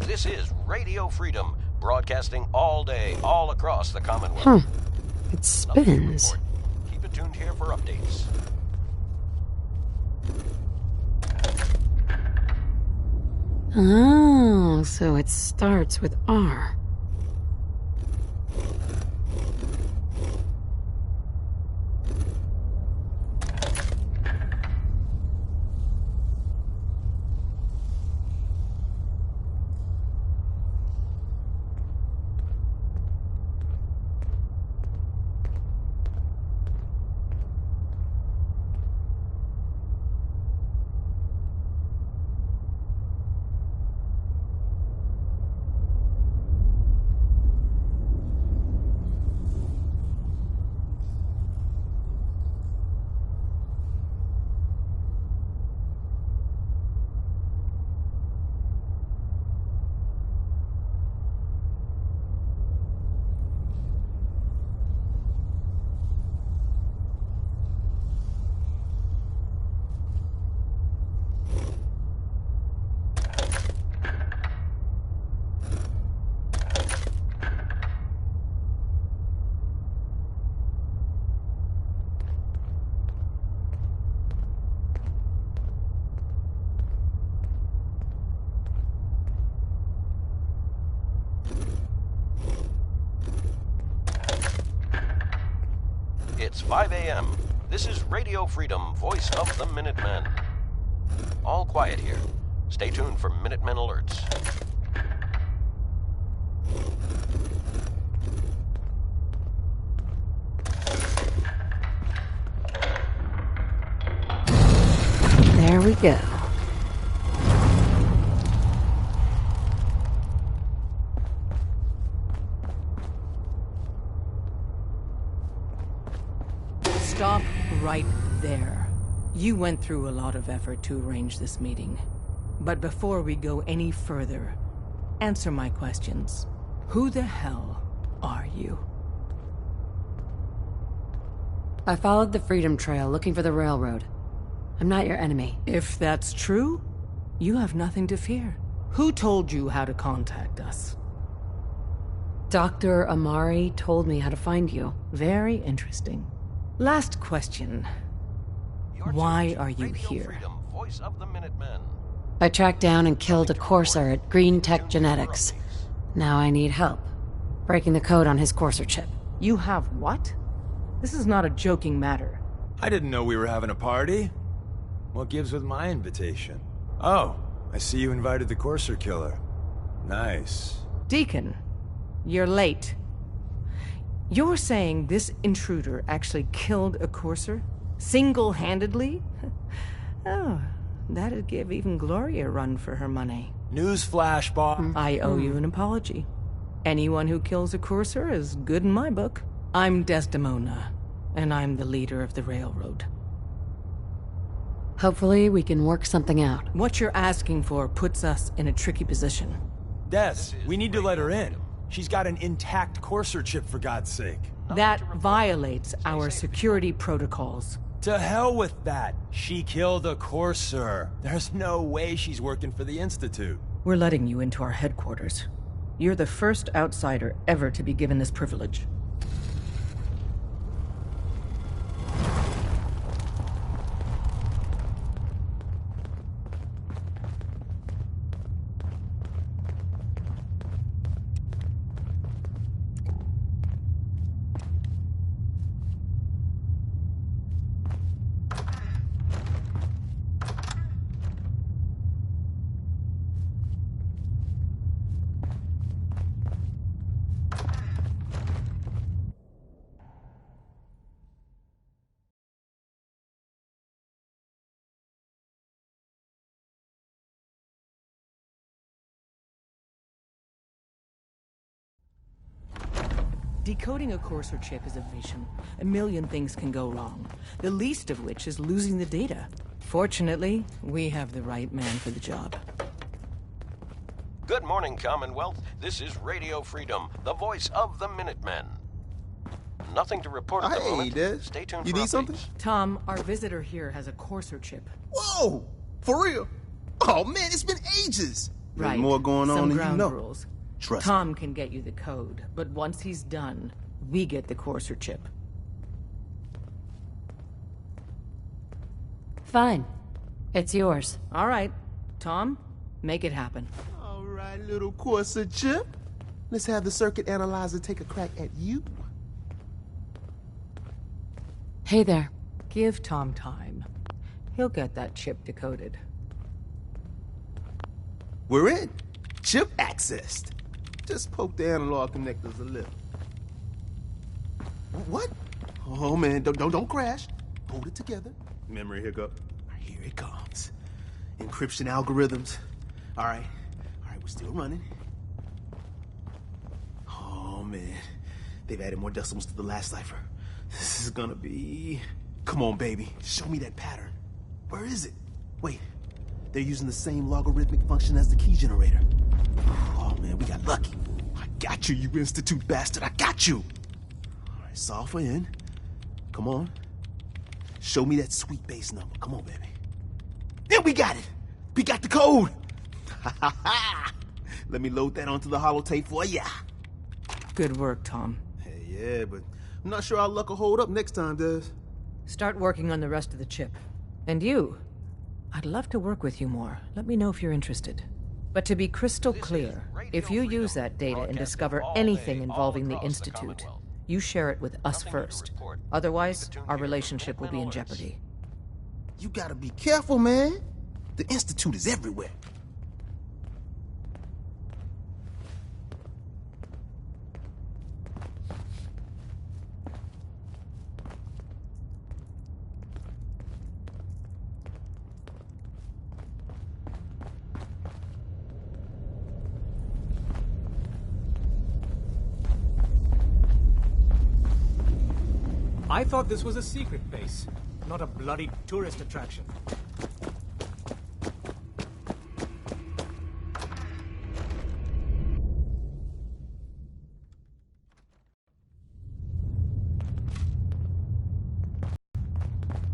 This is Radio Freedom, broadcasting all day, all across the Commonwealth. Huh. It spins. Keep it tuned here for updates. Oh, so it starts with R. It's 5 a.m. This is Radio Freedom, voice of the Minutemen. All quiet here. Stay tuned for Minutemen alerts. There we go. Stop right there. You went through a lot of effort to arrange this meeting. But before we go any further, answer my questions. Who the hell are you? I followed the Freedom Trail looking for the railroad. I'm not your enemy. If that's true, you have nothing to fear. Who told you how to contact us? Dr. Amari told me how to find you. Very interesting. Last question. Why are you Radio here? Freedom, voice of the Minutemen. I tracked down and killed a courser at Green Tech Genetics. Now I need help. Breaking the code on his courser chip. You have what? This is not a joking matter. I didn't know we were having a party. What gives with my invitation? Oh, I see you invited the Courser killer. Nice. Deacon, you're late. You're saying this intruder actually killed a courser? Single-handedly? Oh, that'd give even Gloria a run for her money. Newsflash, Bob. I owe you an apology. Anyone who kills a courser is good in my book. I'm Desdemona, and I'm the leader of the railroad. Hopefully we can work something out. What you're asking for puts us in a tricky position. Des, we need to let her in. She's got an intact Courser chip, for God's sake. That violates our security protocols. To hell with that. She killed a Courser. There's no way she's working for the Institute. We're letting you into our headquarters. You're the first outsider ever to be given this privilege. Decoding a Courser chip is a vision. A million things can go wrong, the least of which is losing the data. Fortunately, we have the right man for the job. Good morning, Commonwealth. This is Radio Freedom, the voice of the Minutemen. Nothing to report at the Hey, moment. Des. Stay tuned You for need updates. something? Tom, our visitor here has a Courser chip. Whoa! For real? Oh man, it's been ages. There's Right. more going on Some than ground you know. rules. Trust Tom can get you the code, but once he's done, we get the Courser chip. Fine. It's yours. All right. Tom, make it happen. All right, little Corsa chip. Let's have the circuit analyzer take a crack at you. Hey there. Give Tom time. He'll get that chip decoded. We're in. Chip accessed. Just poke the analog connectors a little. What? Oh man, don't crash. Hold it together. Memory hiccup. Here it comes. Encryption algorithms. All right, we're still running. Oh man, they've added more decimals to the last cipher. This is gonna be... Come on, baby, show me that pattern. Where is it? Wait, they're using the same logarithmic function as the key generator. Oh man, we got lucky. I got you, you Institute bastard, I got you! All right, solve for N. Come on. Show me that sweet base number. Come on, baby. Then we got it! We got the code! Let me load that onto the holotape for ya. Good work, Tom. Hey, yeah, but I'm not sure our luck will hold up next time, Des. Start working on the rest of the chip. And you, I'd love to work with you more. Let me know if you're interested. But to be crystal clear, if you use that data and discover anything involving the Institute, you share it with us first. Otherwise, our relationship will be in jeopardy. You gotta be careful, man. The Institute is everywhere. I thought this was a secret base, not a bloody tourist attraction.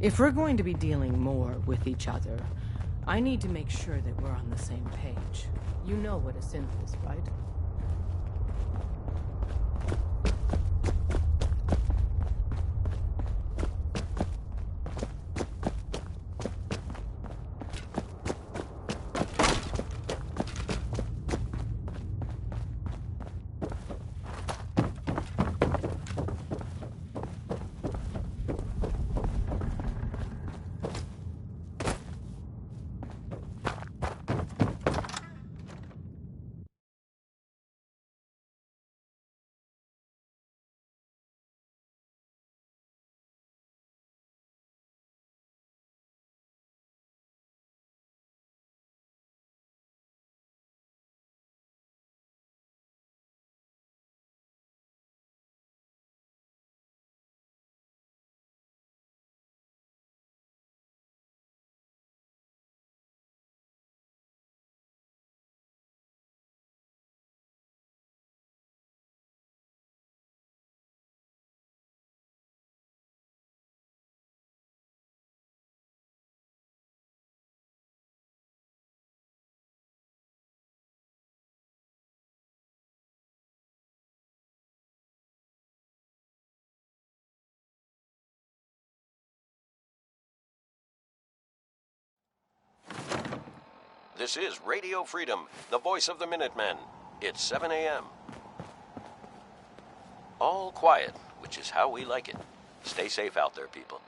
If we're going to be dealing more with each other, I need to make sure that we're on the same page. You know what a synth is, right? This is Radio Freedom, the voice of the Minutemen. It's 7 a.m. All quiet, which is how we like it. Stay safe out there, people.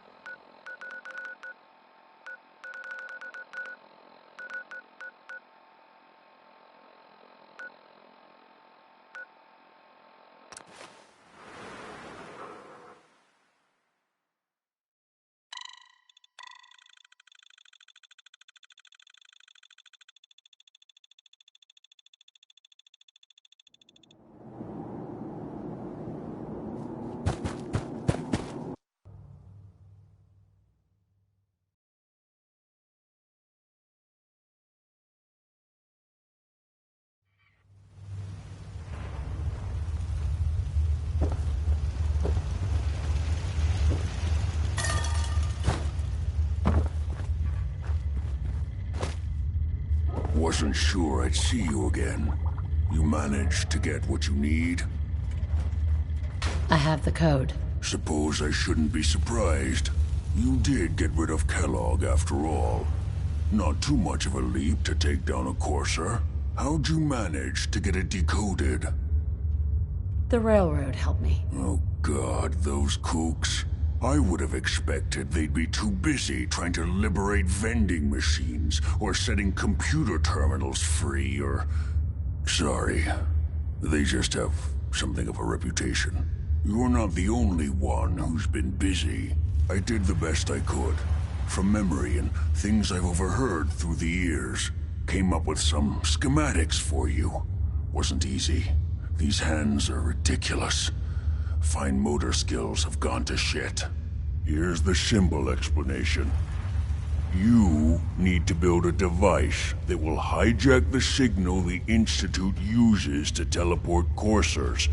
wasn't sure I'd see you again. You managed to get what you need? I have the code. Suppose I shouldn't be surprised. You did get rid of Kellogg after all. Not too much of a leap to take down a Courser. How'd you manage to get it decoded? The railroad helped me. Oh God, those kooks. I would have expected they'd be too busy trying to liberate vending machines or setting computer terminals free or... Sorry. They just have something of a reputation. You're not the only one who's been busy. I did the best I could. From memory and things I've overheard through the years. Came up with some schematics for you. Wasn't easy. These hands are ridiculous. Fine motor skills have gone to shit. Here's the simple explanation. You need to build a device that will hijack the signal the Institute uses to teleport coursers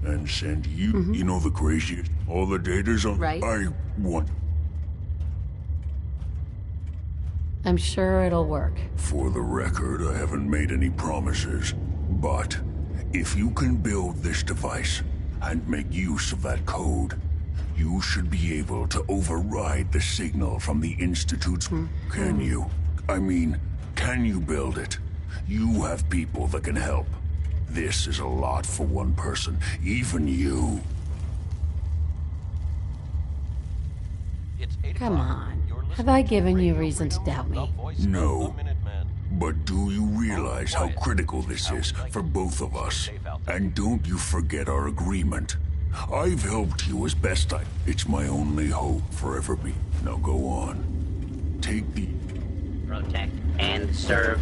and send you... You know the craziest... All the data's on... Right. I want... I'm sure it'll work. For the record, I haven't made any promises. But if you can build this device and make use of that code, you should be able to override the signal from the Institute's... Can you? I mean, can you build it? You have people that can help. This is a lot for one person, even you. It's 8 Come o'clock. on. You're listening Have I to given you Radio reason to Freedom, doubt me? the voice of No. the Minutemen. But do you realize how critical this is for both of us? And don't you forget our agreement. I've helped you as best I... It's my only hope forever be. Now go on. Take the... Protect and serve.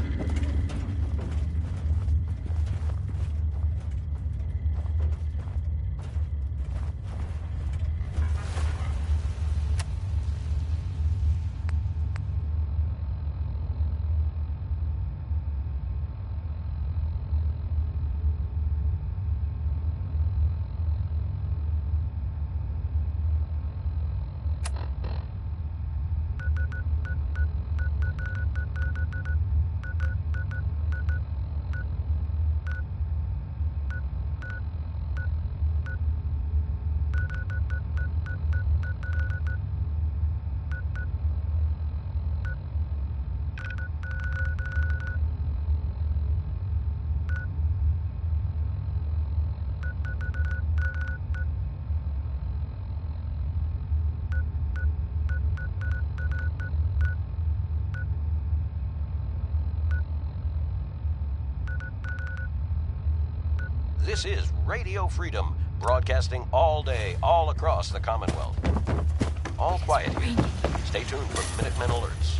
This is Radio Freedom, broadcasting all day, all across the Commonwealth. All quiet here. Stay tuned for Minutemen alerts.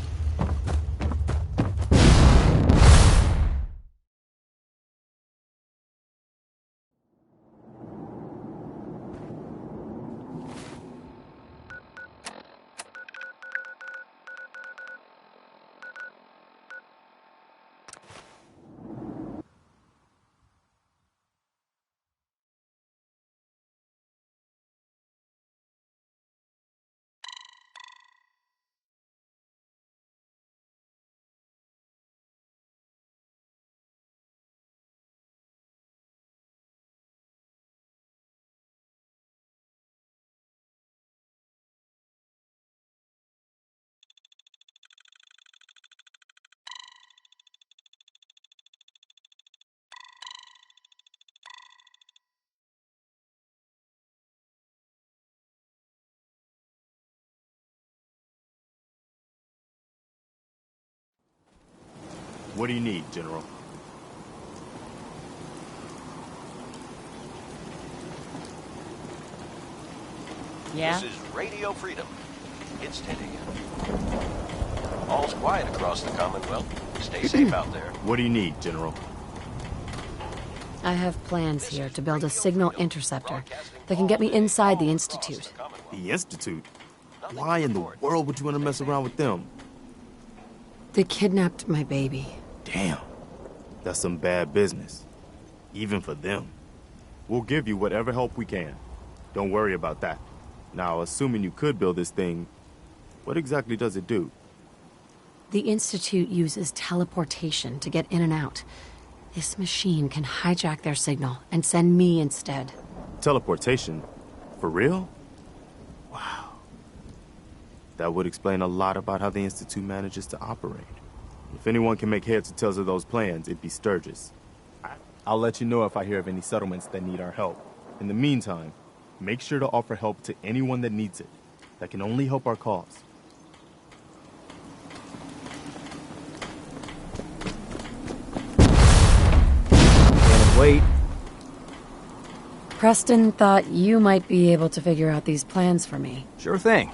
What do you need, General? Yeah? This is Radio Freedom. It's 10 a.m. All's quiet across the Commonwealth. Stay safe out there. What do you need, General? I have plans here to build a signal interceptor that can get me inside the Institute. The Institute? Why in the world would you want to mess around with them? They kidnapped my baby. Damn. That's some bad business. Even for them. We'll give you whatever help we can. Don't worry about that. Now, assuming you could build this thing, what exactly does it do? The Institute uses teleportation to get in and out. This machine can hijack their signal and send me instead. Teleportation? For real? Wow. That would explain a lot about how the Institute manages to operate. If anyone can make heads or tails of those plans, it'd be Sturgis. I'll let you know if I hear of any settlements that need our help. In the meantime, make sure to offer help to anyone that needs it. That can only help our cause. Wait. Preston thought you might be able to figure out these plans for me. Sure thing.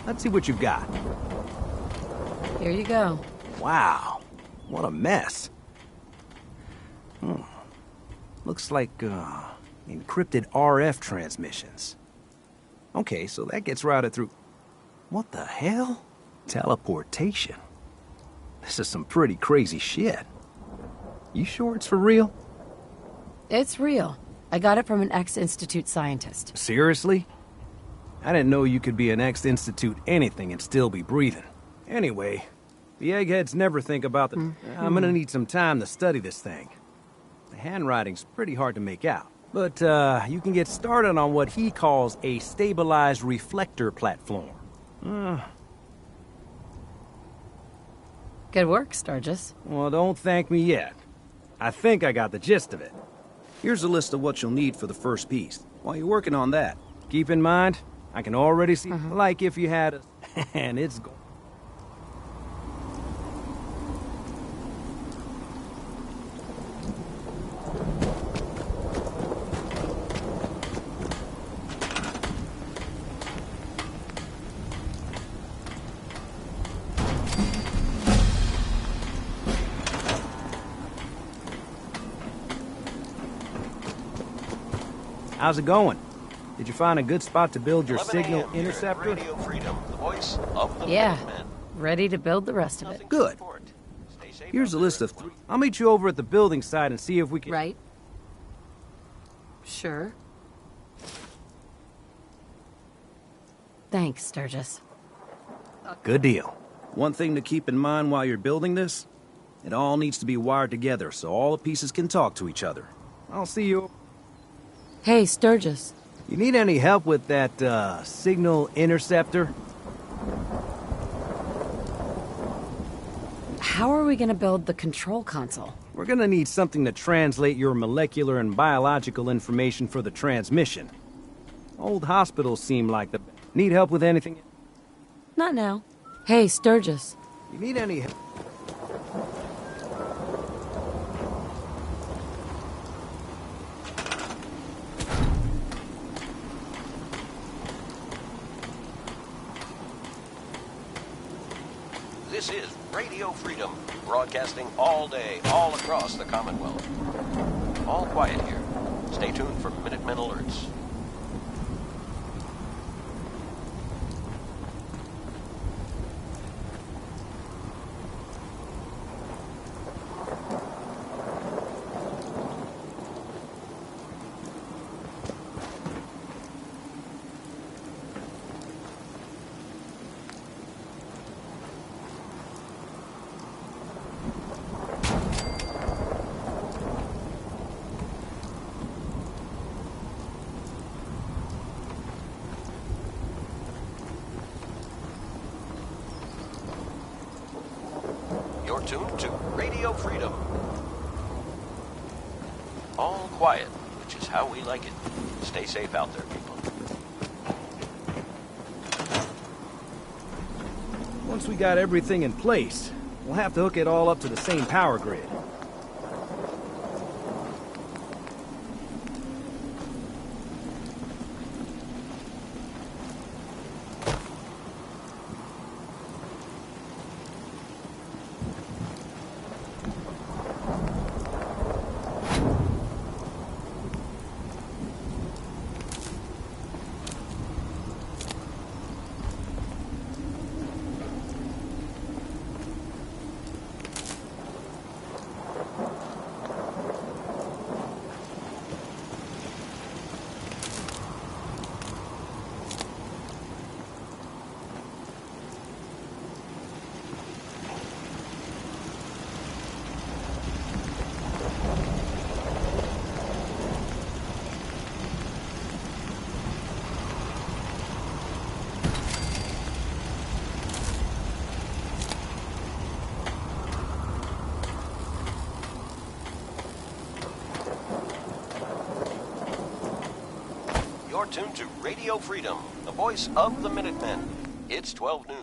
Let's see what you've got. Here you go. Wow. What a mess. Looks like, encrypted RF transmissions. Okay, so that gets routed through... What the hell? Teleportation. This is some pretty crazy shit. You sure it's for real? It's real. I got it from an ex-Institute scientist. Seriously? I didn't know you could be an ex-Institute anything and still be breathing. Anyway, the eggheads never think about the... I'm gonna need some time to study this thing. The handwriting's pretty hard to make out. But, you can get started on what he calls a stabilized reflector platform. Good work, Sturgis. Well, don't thank me yet. I think I got the gist of it. Here's a list of what you'll need for the first piece. While you're working on that, keep in mind, I can already see, like if you had a... and it's... How's it going? Did you find a good spot to build your signal interceptor? Radio Freedom, the voice of the Yeah, Minutemen. ready to build the rest of it. Good. Here's a list of 3. I'll meet you over at the building site and see if we can... Right? Sure. Thanks, Sturgis. Good deal. One thing to keep in mind while you're building this, it all needs to be wired together so all the pieces can talk to each other. I'll see you... Hey, Sturgis. You need any help with that, signal interceptor? How are we gonna build the control console? We're gonna need something to translate your molecular and biological information for the transmission. Old hospitals seem like the... Need help with anything? Not now. Hey, Sturgis. You need any help? This is Radio Freedom, broadcasting all day, all across the Commonwealth. All quiet here. Stay tuned for Minutemen alerts. You're tuned to Radio Freedom. All quiet, which is how we like it. Stay safe out there, people. Once we got everything in place, we'll have to hook it all up to the same power grid. You're tuned to Radio Freedom, the voice of the Minutemen. It's 12 noon.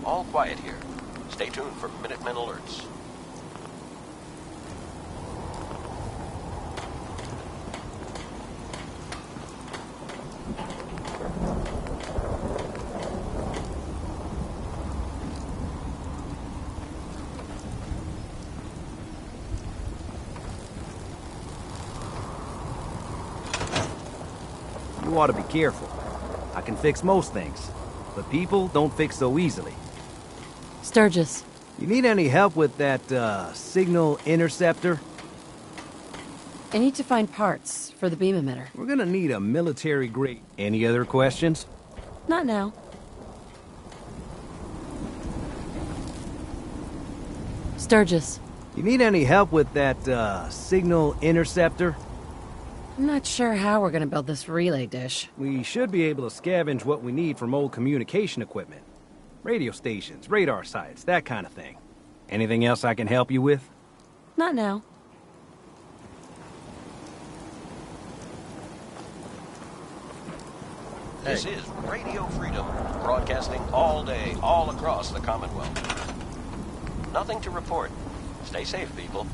All quiet here. Stay tuned for Minutemen alerts. You ought to be careful. I can fix most things, but people don't fix so easily. Sturgis. You need any help with that, signal interceptor? I need to find parts for the beam emitter. We're gonna need a military grade. Any other questions? Not now. Sturgis. You need any help with that, signal interceptor? I'm not sure how we're gonna build this relay dish. We should be able to scavenge what we need from old communication equipment. Radio stations, radar sites, that kind of thing. Anything else I can help you with? Not now. This is Radio Freedom, broadcasting all day, all across the Commonwealth. Nothing to report. Stay safe, people.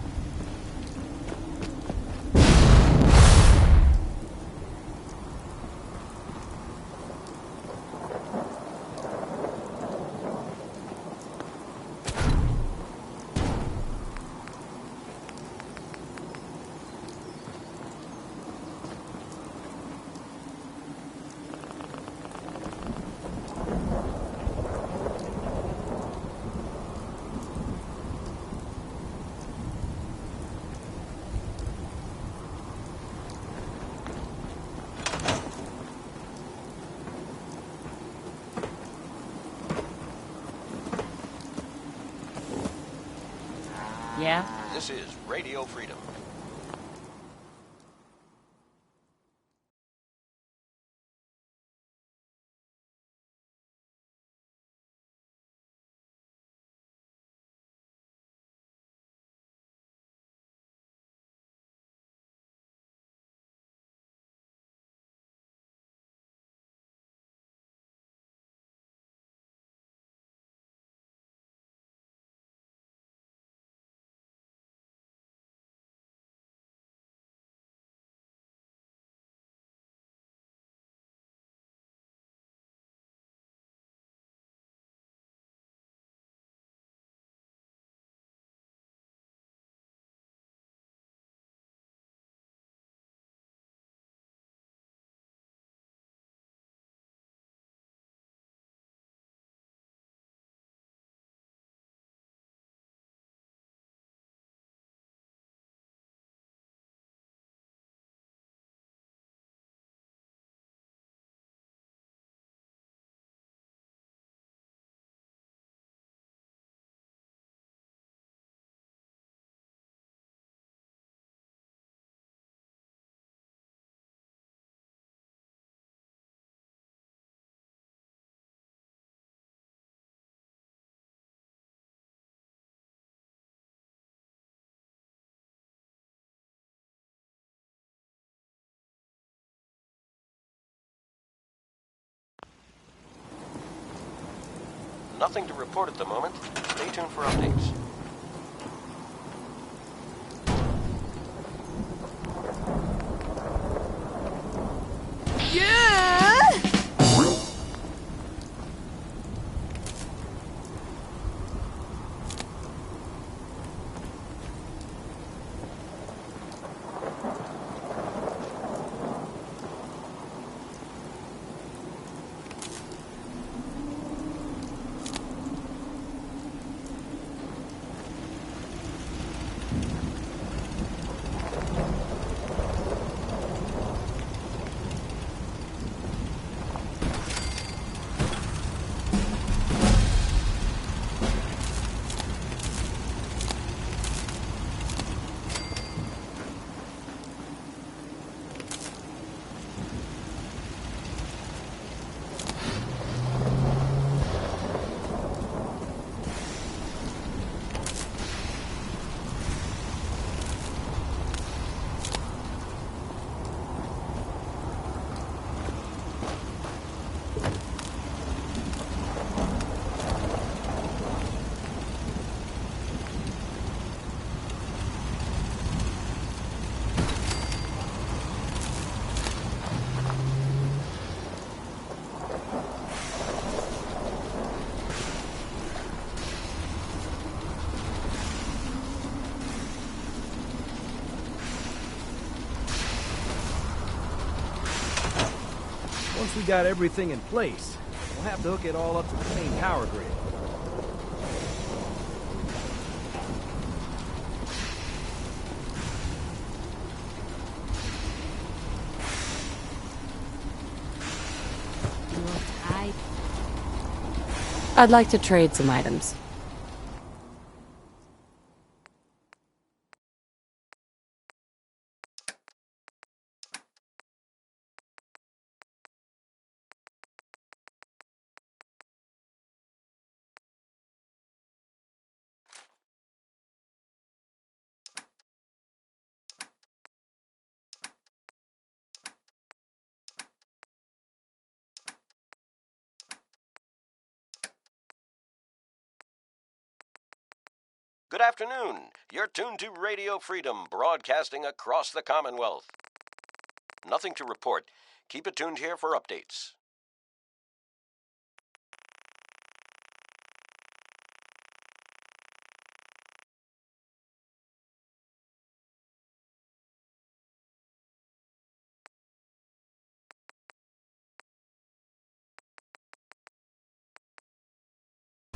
Yeah? This is Radio Freedom. Nothing to report at the moment. Stay tuned for updates. Once we got everything in place, we'll have to hook it all up to the main power grid. I'd like to trade some items. Good afternoon. You're tuned to Radio Freedom, broadcasting across the Commonwealth. Nothing to report. Keep it tuned here for updates.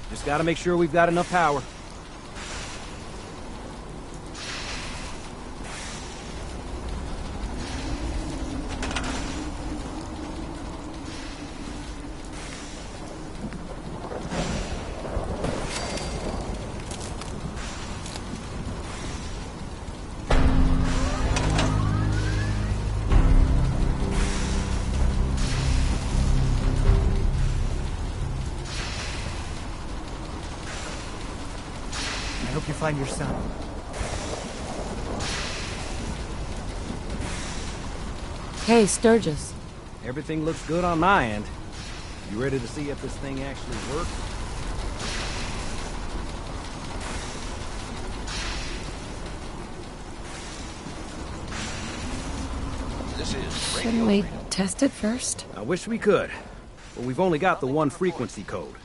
Just gotta make sure we've got enough power. I hope you find your son. Hey, Sturgis. Everything looks good on my end. You ready to see if this thing actually works? This is Shouldn't we test it first? I wish we could, but we've only got the one frequency code.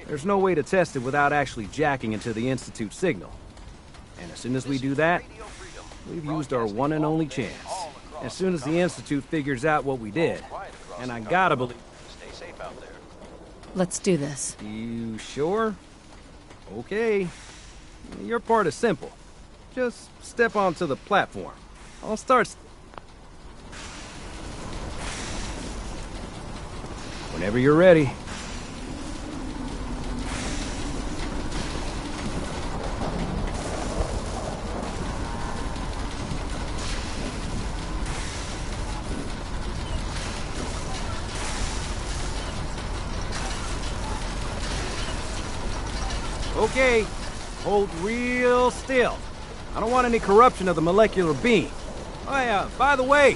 There's no way to test it without actually jacking into the Institute signal. And as soon as we do that, we've used our one and only chance. As soon as the Institute figures out what we did, and I gotta believe... Stay safe out there. Let's do this. You sure? Okay. Your part is simple. Just step onto the platform. I'll start... Whenever you're ready. Okay, hold real still. I don't want any corruption of the molecular beam. Oh yeah, by the way,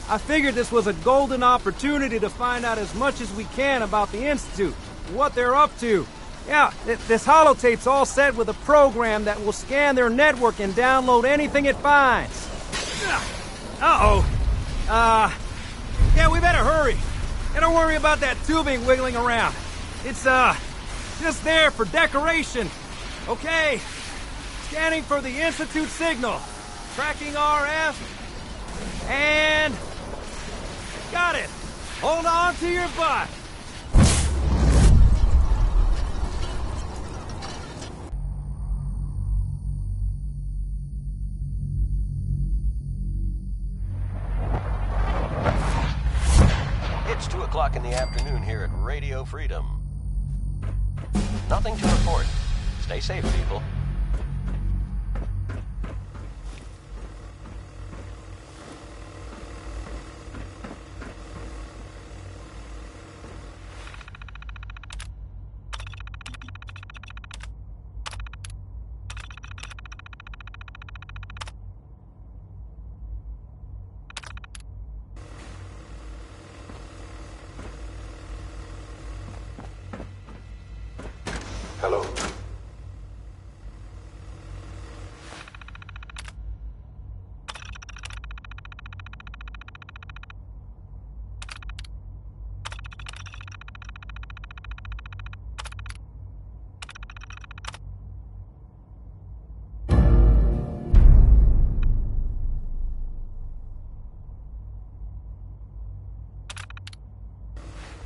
I figured this was a golden opportunity to find out as much as we can about the Institute, what they're up to. Yeah, this holotape's all set with a program that will scan their network and download anything it finds. Uh-oh. Yeah, we better hurry. And don't worry about that tubing wiggling around. It's, just there for decoration. Okay. Scanning for the Institute signal. Tracking RF. And... got it. Hold on to your butt. It's 2 o'clock in the afternoon here at Radio Freedom. Nothing to report. Stay safe, people. Hello?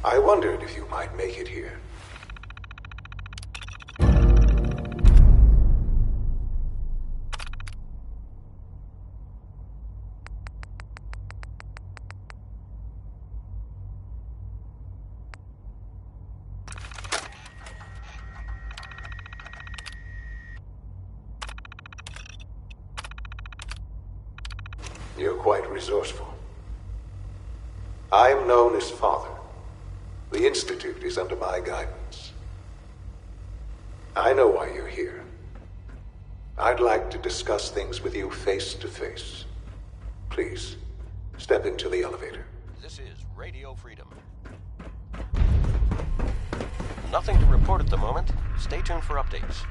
I wondered if you might make it here. You're quite resourceful. I am known as Father. The Institute is under my guidance. I know why you're here. I'd like to discuss things with you face to face. Please, step into the elevator. This is Radio Freedom. Nothing to report at the moment. Stay tuned for updates.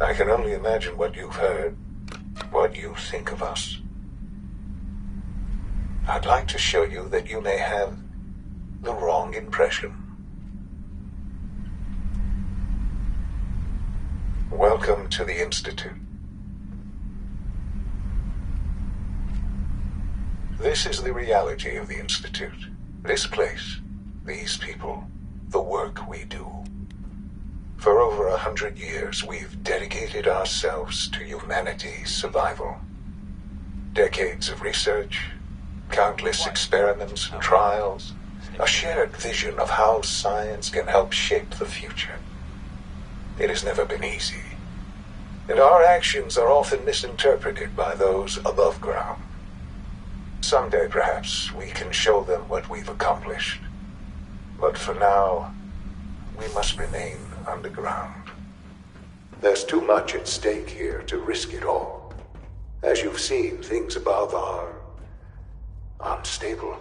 I can only imagine what you've heard, what you think of us. I'd like to show you that you may have the wrong impression. Welcome to the Institute. This is the reality of the Institute. This place, these people, the work we do. For over 100 years, we've dedicated ourselves to humanity's survival. Decades of research, countless experiments and trials, a shared vision of how science can help shape the future. It has never been easy, and our actions are often misinterpreted by those above ground. Someday, perhaps, we can show them what we've accomplished. But for now, we must remain underground. There's too much at stake here to risk it all. As you've seen, things above are unstable.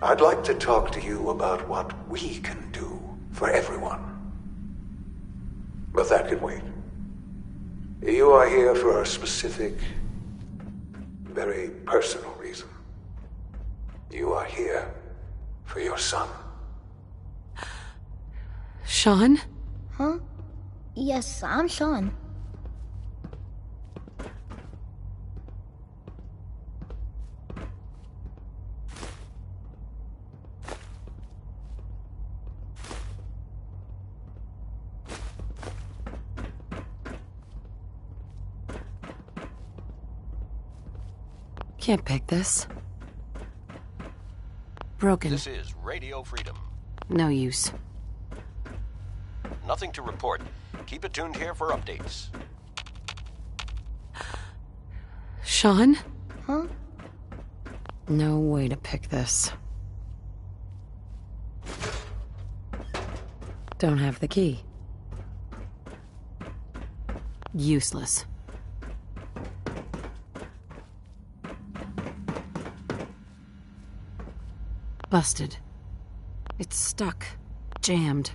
I'd like to talk to you about what we can do for everyone. But that can wait. You are here for a specific, very personal reason. You are here for your son. Sean? Huh? Yes, I'm Sean. Can't pick this. Broken. This is Radio Freedom. No use. Nothing to report. Keep it tuned here for updates. Sean? Huh? No way to pick this. Don't have the key. Useless. Busted. It's stuck. Jammed.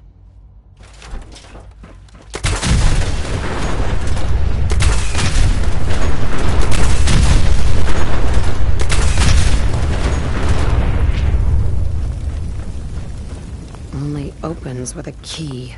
Only opens with a key.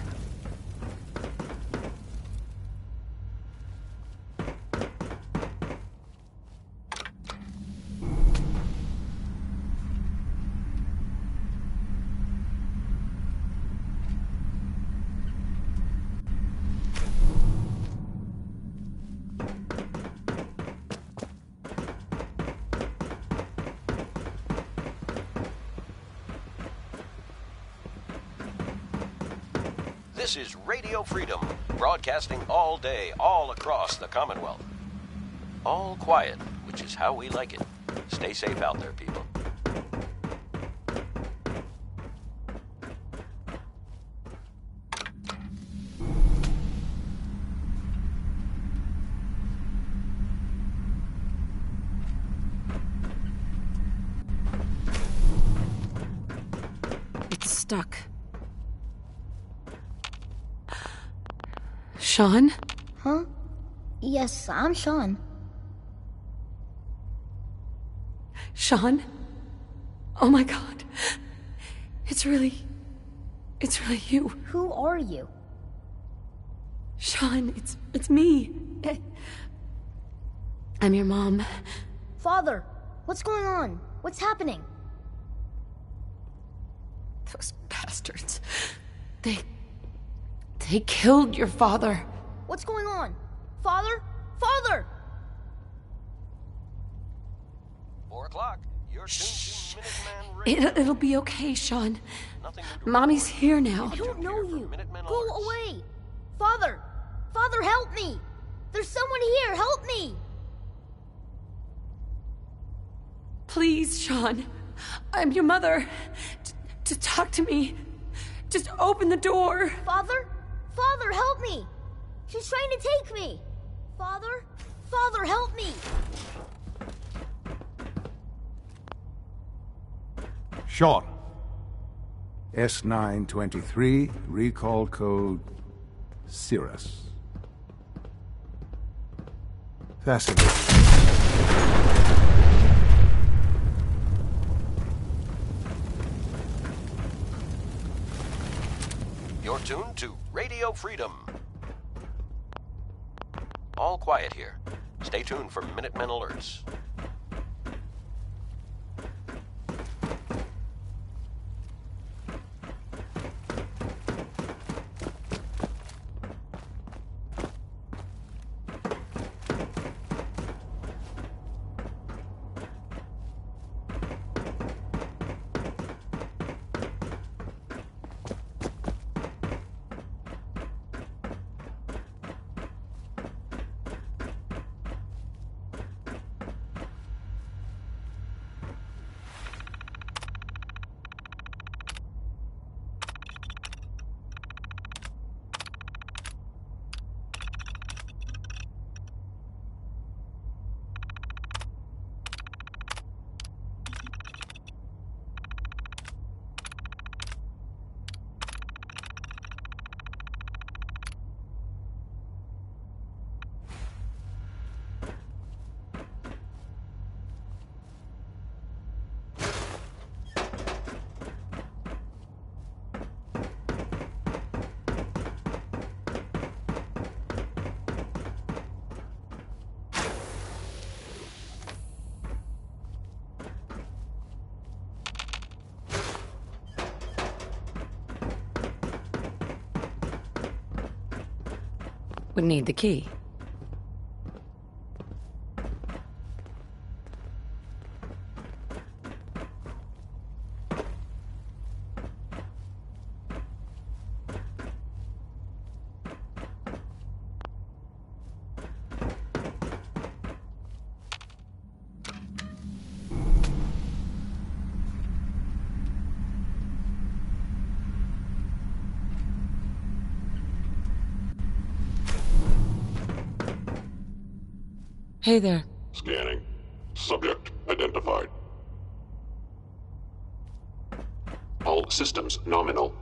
This is Radio Freedom, broadcasting all day, all across the Commonwealth. All quiet, which is how we like it. Stay safe out there, people. It's stuck. Sean? Huh? Yes, I'm Sean. Sean? Oh my god. It's really you. Who are you? Sean, it's me. I'm your mom. Father, what's going on? What's happening? Those bastards. They killed your father. What's going on? Father? Father! 4 o'clock. You're tuned to Minuteman Radio. It'll be okay, Sean. Nothing new to Mommy's here now. I don't know you. Minutemen Go alerts. away! Father! Father, help me! There's someone here! Help me! Please, Sean. I'm your mother. To talk to me. Just open the door. Father? Father, help me! She's trying to take me! Father? Father, help me! Sean. S923, recall code Cirrus. Fascinating. You're tuned to Radio Freedom. All quiet here. Stay tuned for Minutemen alerts. Would need the key. Hey there. Scanning. Subject identified. All systems nominal.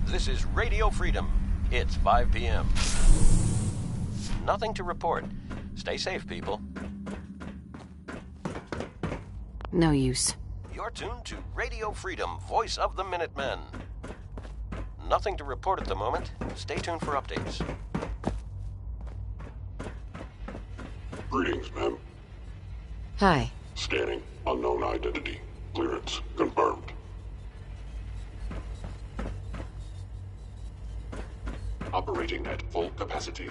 This is Radio Freedom. It's 5 p.m. Nothing to report. Stay safe, people. No use. You're tuned to Radio Freedom, voice of the Minutemen. Nothing to report at the moment. Stay tuned for updates. Greetings, ma'am. Hi. Scanning. Unknown identity. Clearance confirmed. Operating at full capacity.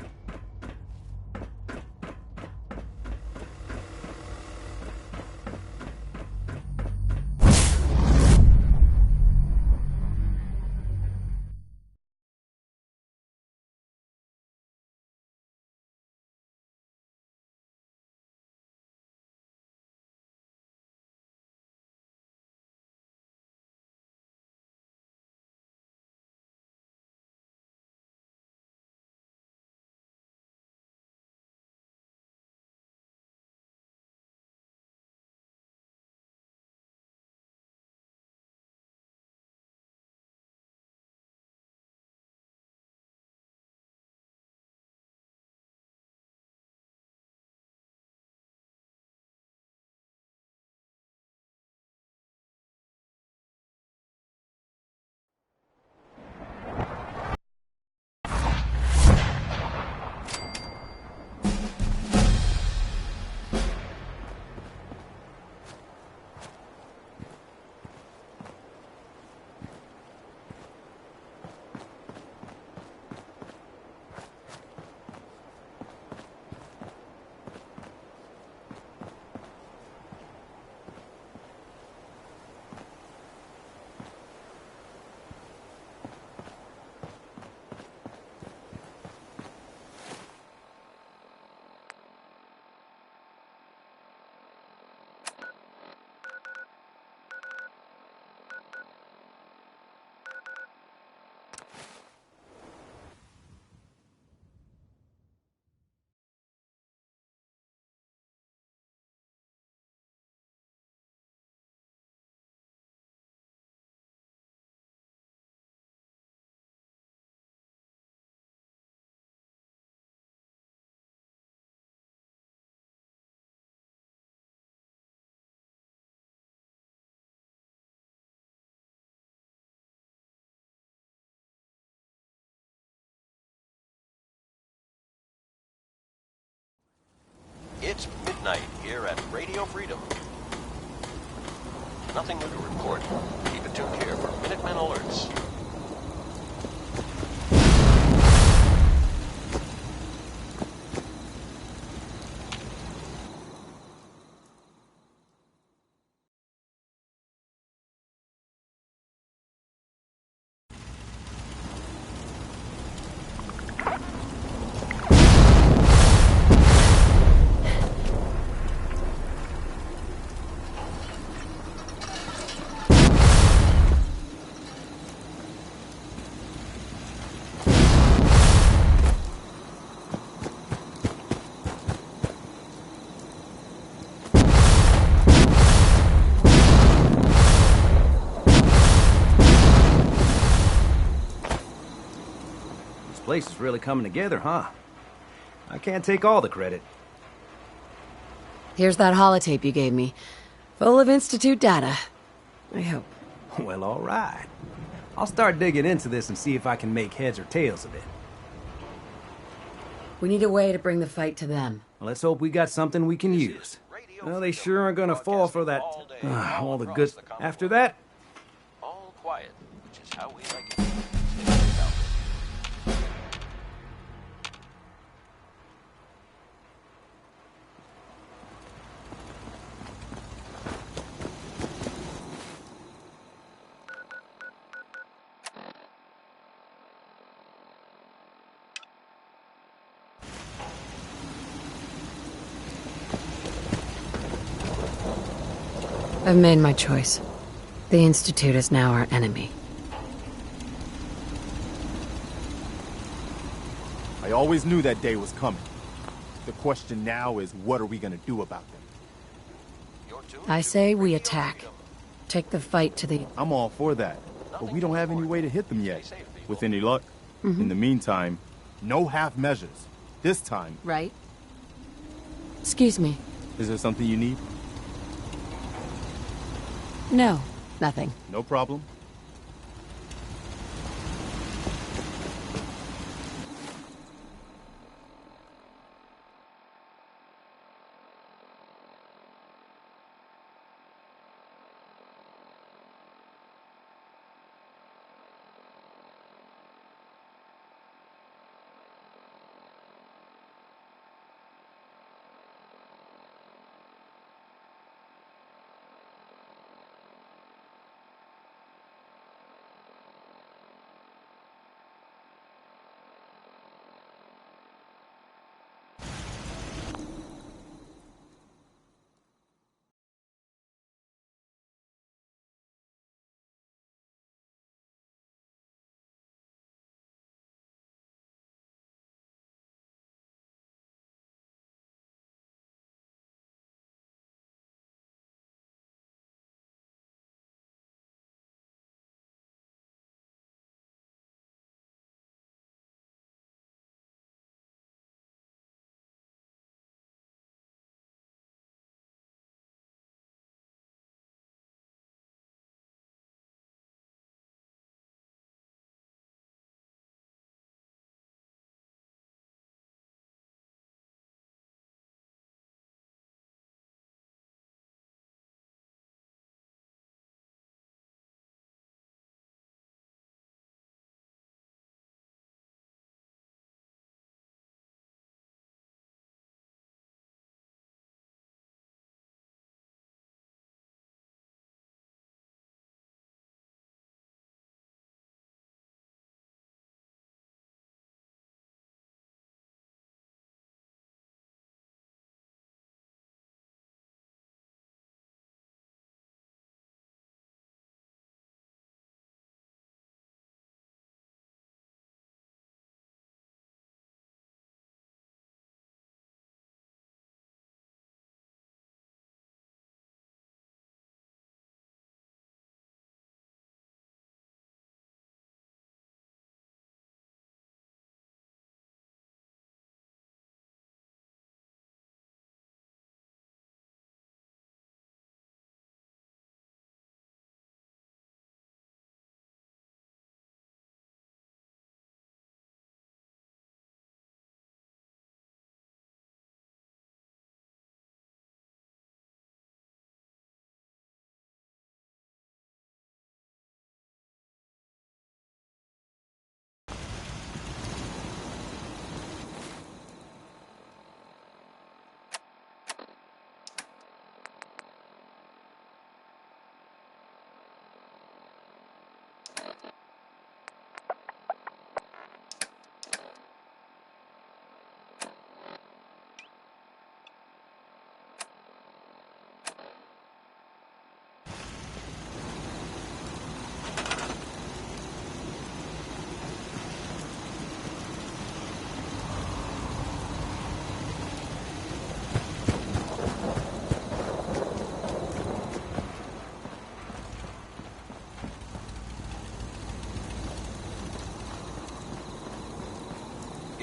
It's midnight here at Radio Freedom. Nothing new to report. Keep it tuned here for Minutemen alerts. Place is really coming together, huh? I can't take all the credit. Here's that holotape you gave me. Full of Institute data. I hope. Well, all right. I'll start digging into this and see if I can make heads or tails of it. We need a way to bring the fight to them. Well, let's hope we got something we can use. Well, they sure aren't gonna fall for that. All the good. After that, all quiet, which is how we like it. I've made my choice. The Institute is now our enemy. I always knew that day was coming. The question now is, what are we gonna do about them? I say we attack. Take the fight to the... I'm all for that, but we don't have any way to hit them yet. With any luck. In the meantime, no half measures. This time... Right? Excuse me. Is there something you need? No, nothing. No problem.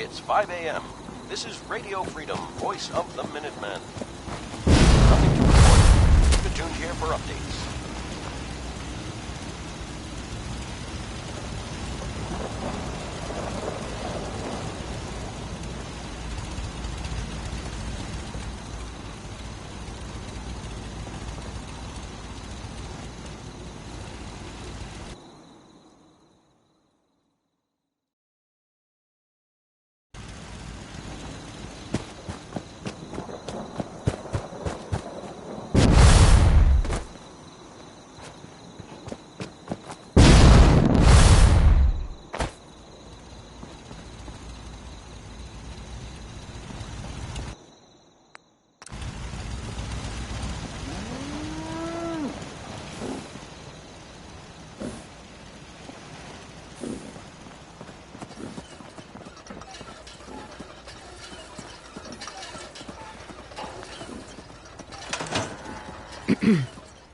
It's 5 a.m. This is Radio Freedom, voice of the Minutemen. Nothing to report. Keep it tuned here for updates.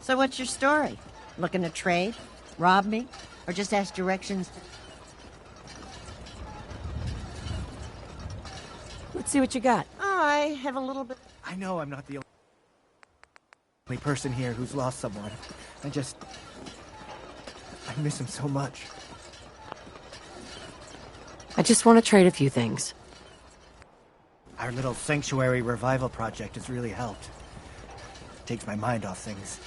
So what's your story? Looking to trade? Rob me? Or just ask directions to... Let's see what you got. Oh, I have a little bit... I know I'm not the only person here who's lost someone. I miss him so much. I just want to trade a few things. Our little sanctuary revival project has really helped. Takes my mind off things.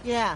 Yeah.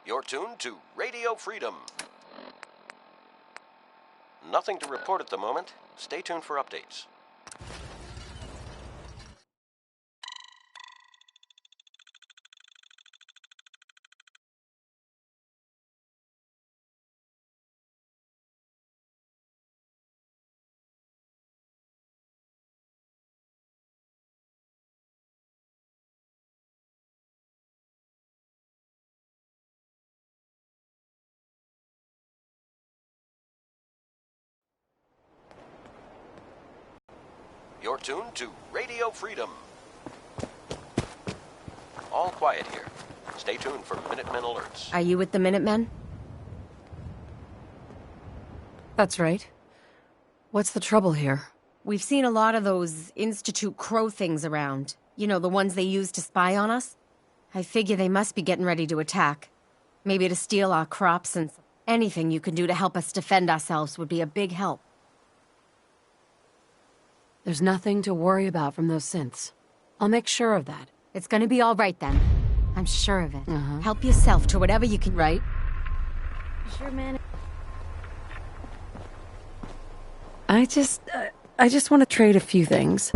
You're tuned to Radio Freedom. Nothing to report at the moment. Stay tuned for updates. You're tuned to Radio Freedom. All quiet here. Stay tuned for Minutemen alerts. Are you with the Minutemen? That's right. What's the trouble here? We've seen a lot of those Institute Crow things around. You know, the ones they use to spy on us? I figure they must be getting ready to attack. Maybe to steal our crops, and anything you can do to help us defend ourselves would be a big help. There's nothing to worry about from those synths. I'll make sure of that. It's gonna be all right then. I'm sure of it. Help yourself to whatever you can. Right? Sure, man. I just want to trade a few things.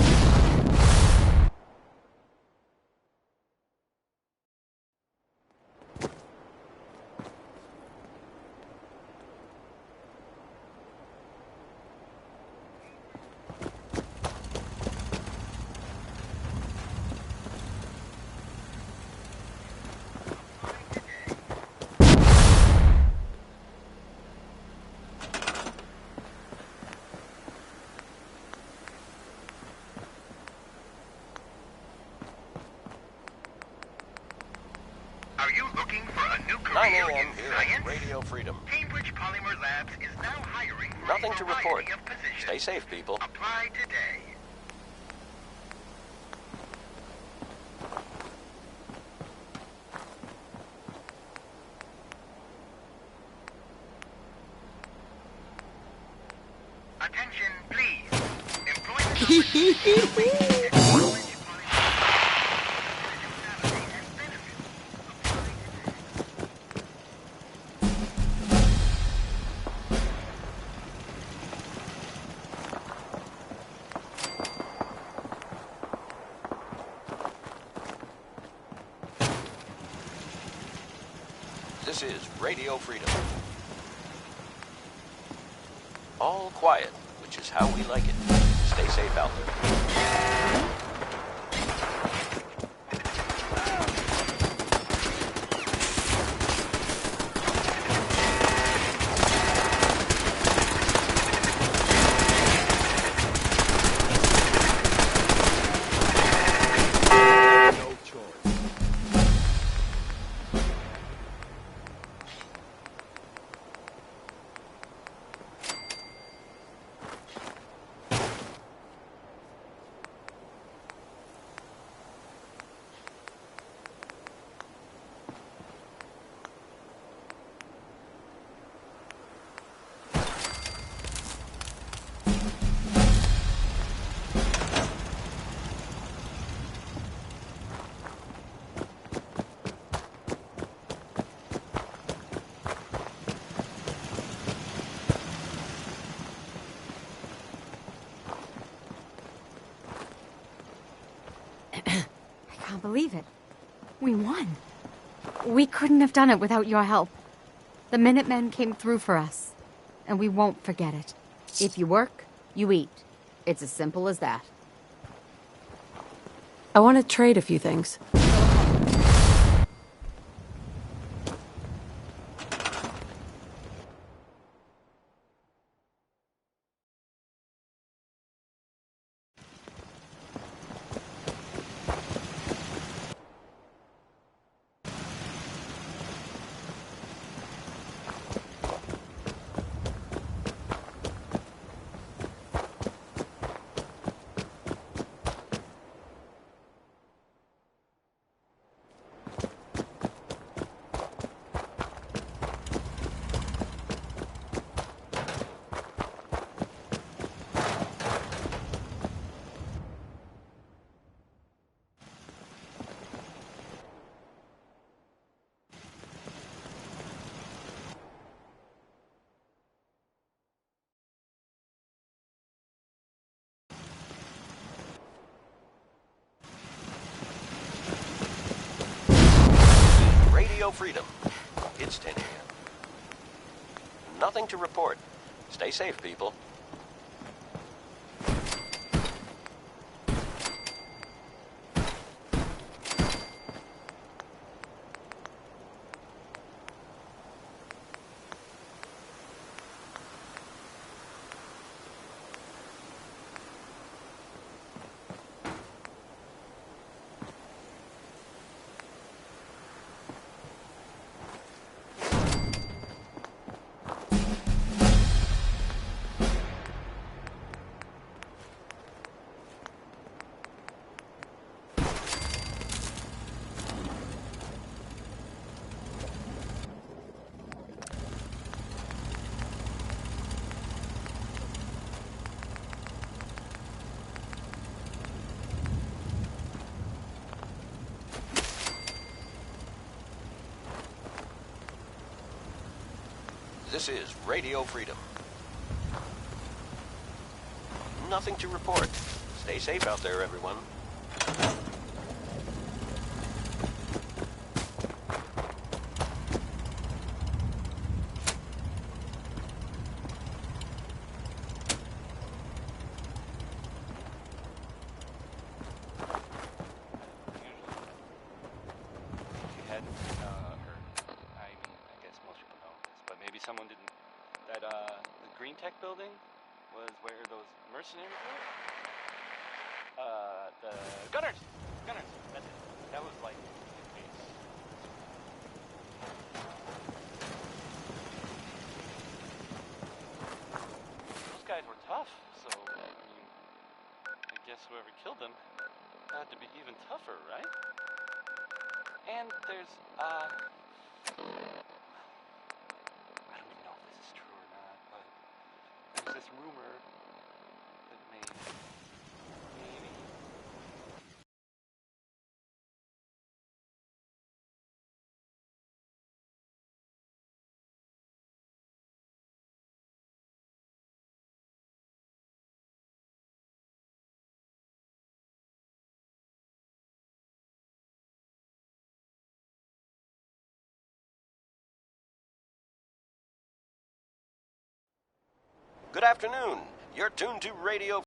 9 a.m. here at Radio Freedom. Cambridge Polymer Labs is now hiring for Nothing a to variety report. of positions. Stay safe, people. Apply today. Attention, please. Employment This is Radio Freedom. All quiet, which is how we like it. Stay safe out there. I can't believe it. We won. We couldn't have done it without your help. The Minutemen came through for us, and we won't forget it. If you work, you eat. It's as simple as that. I want to trade a few things. Radio Freedom. It's 10 a.m. Nothing to report. Stay safe, people. This is Radio Freedom. Nothing to report. Stay safe out there, everyone. Someone didn't. That, the Green Tech building was where those mercenaries were? The Gunners! Gunners! That's it. That was like the base. whoever killed him had to be even tougher, right? And there's, I don't even know if this is true or not, but there's this rumor that maybe... Good afternoon. You're tuned to Radio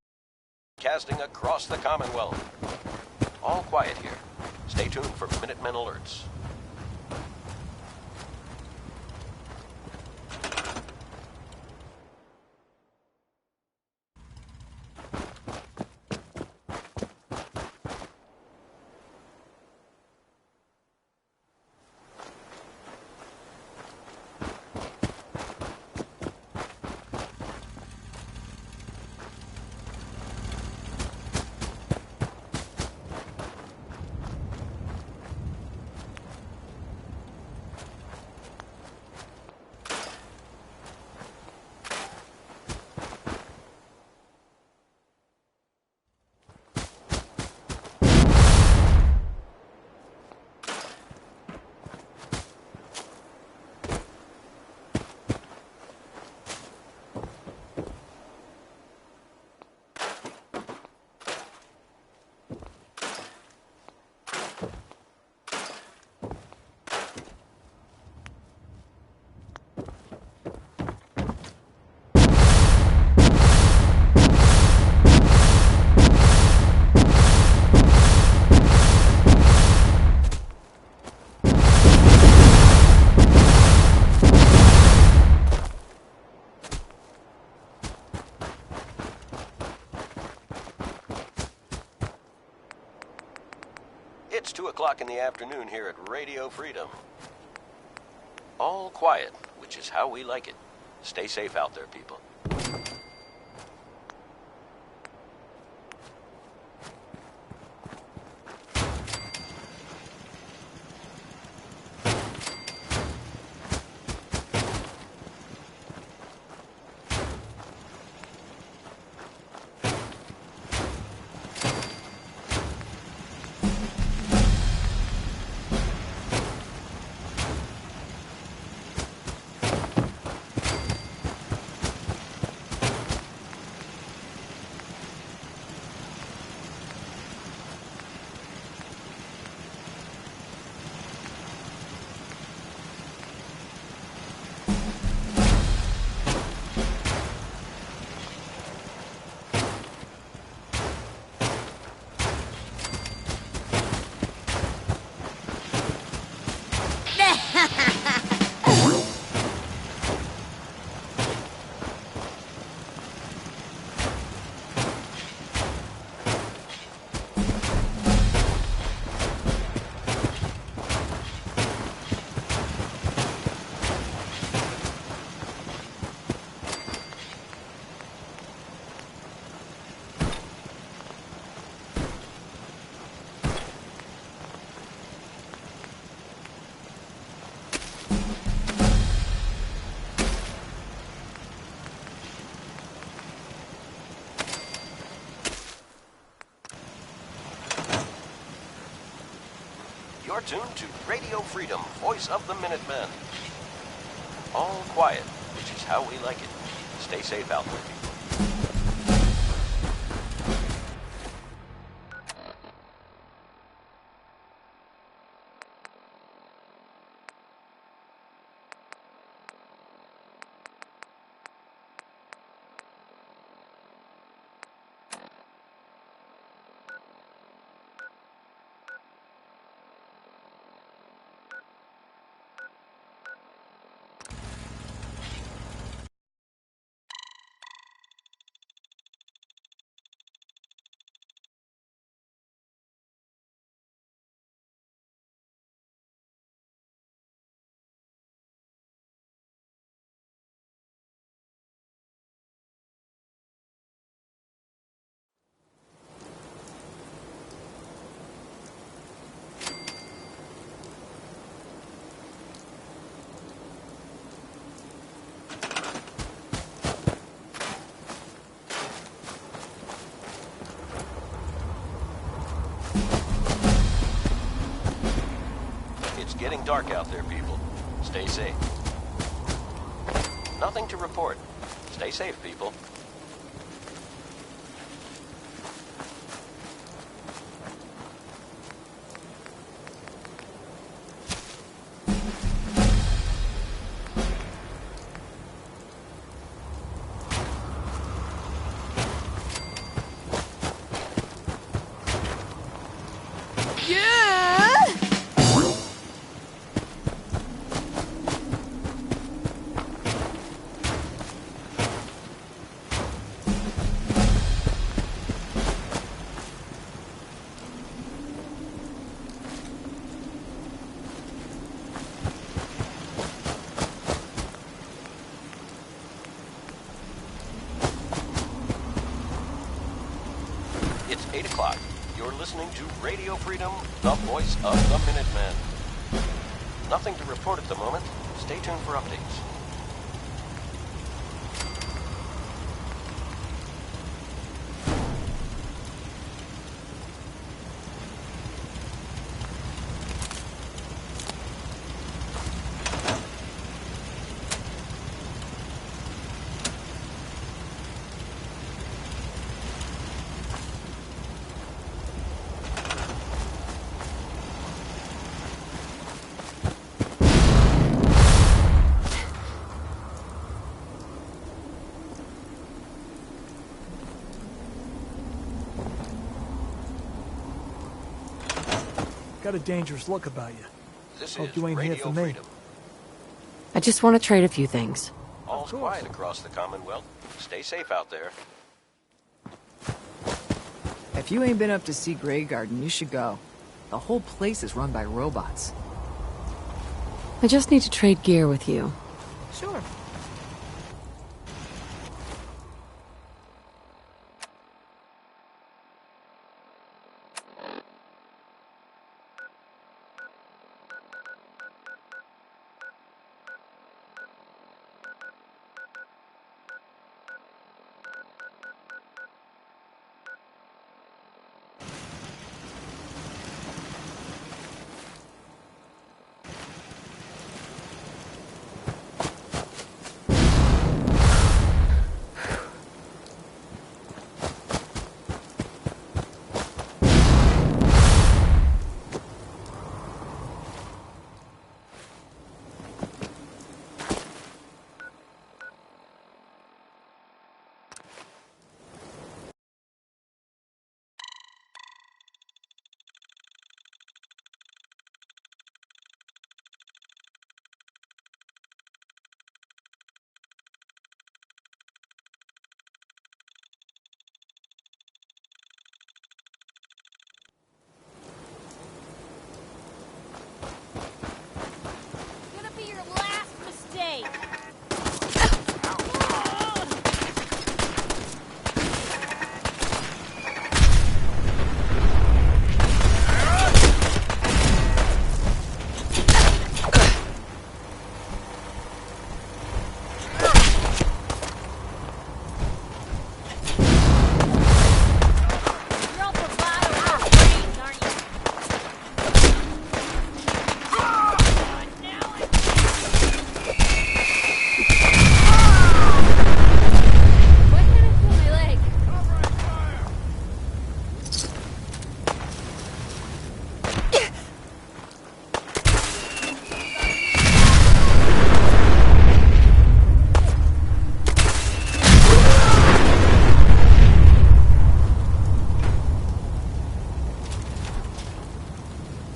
casting across the Commonwealth. All quiet here. Stay tuned for Minutemen alerts. It's 2 o'clock in the afternoon here at Radio Freedom. All quiet, which is how we like it. Stay safe out there, people. You're tuned to Radio Freedom, voice of the Minutemen. All quiet, which is how we like it. Stay safe out there, people. getting dark out there, people. Stay safe. Nothing to report. Stay safe, people. It's 8 o'clock. You're listening to Radio Freedom, the voice of the Minutemen. Nothing to report at the moment. Stay tuned for updates. Got a dangerous look about you. Hope you ain't here for me. I just want to trade a few things. All's quiet across the Commonwealth. Stay safe out there. If you ain't been up to see Grey Garden, you should go. The whole place is run by robots. I just need to trade gear with you. Sure.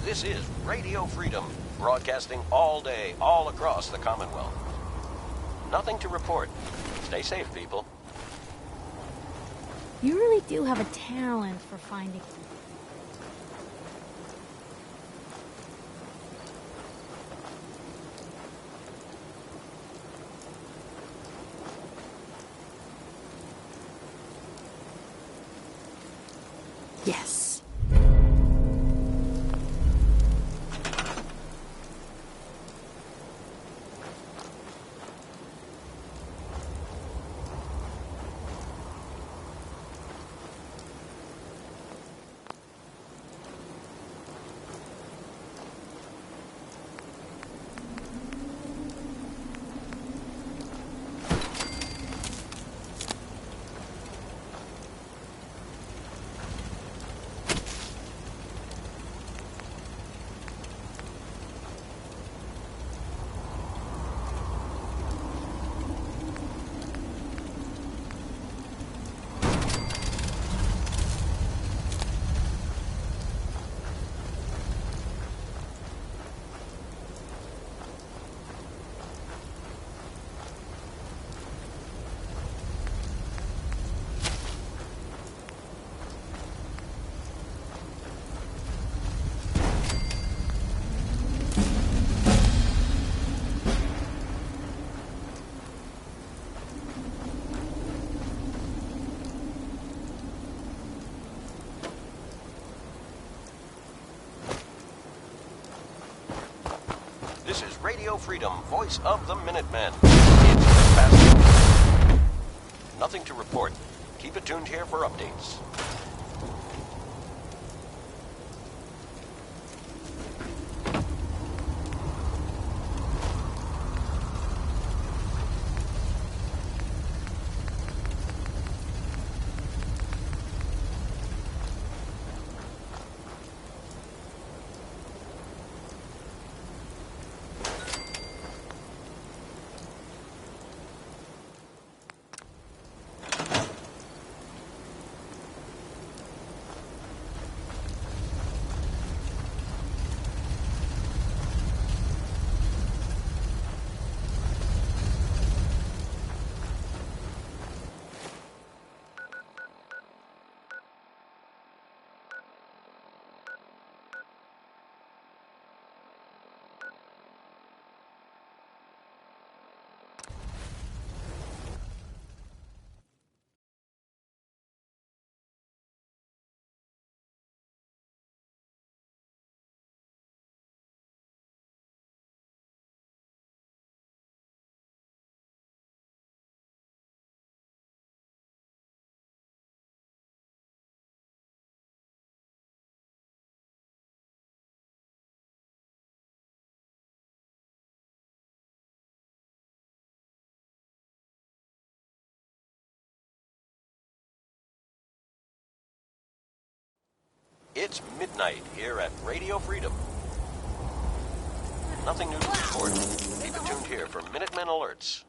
This is Radio Freedom, broadcasting all day, all across the Commonwealth. Nothing to report. Stay safe, people. You really do have a talent for finding... Yes. This is Radio Freedom, voice of the Minutemen. It's just past. Nothing to report. Keep it tuned here for updates. It's midnight here at Radio Freedom. Nothing new to report. Keep it tuned here for Minutemen alerts.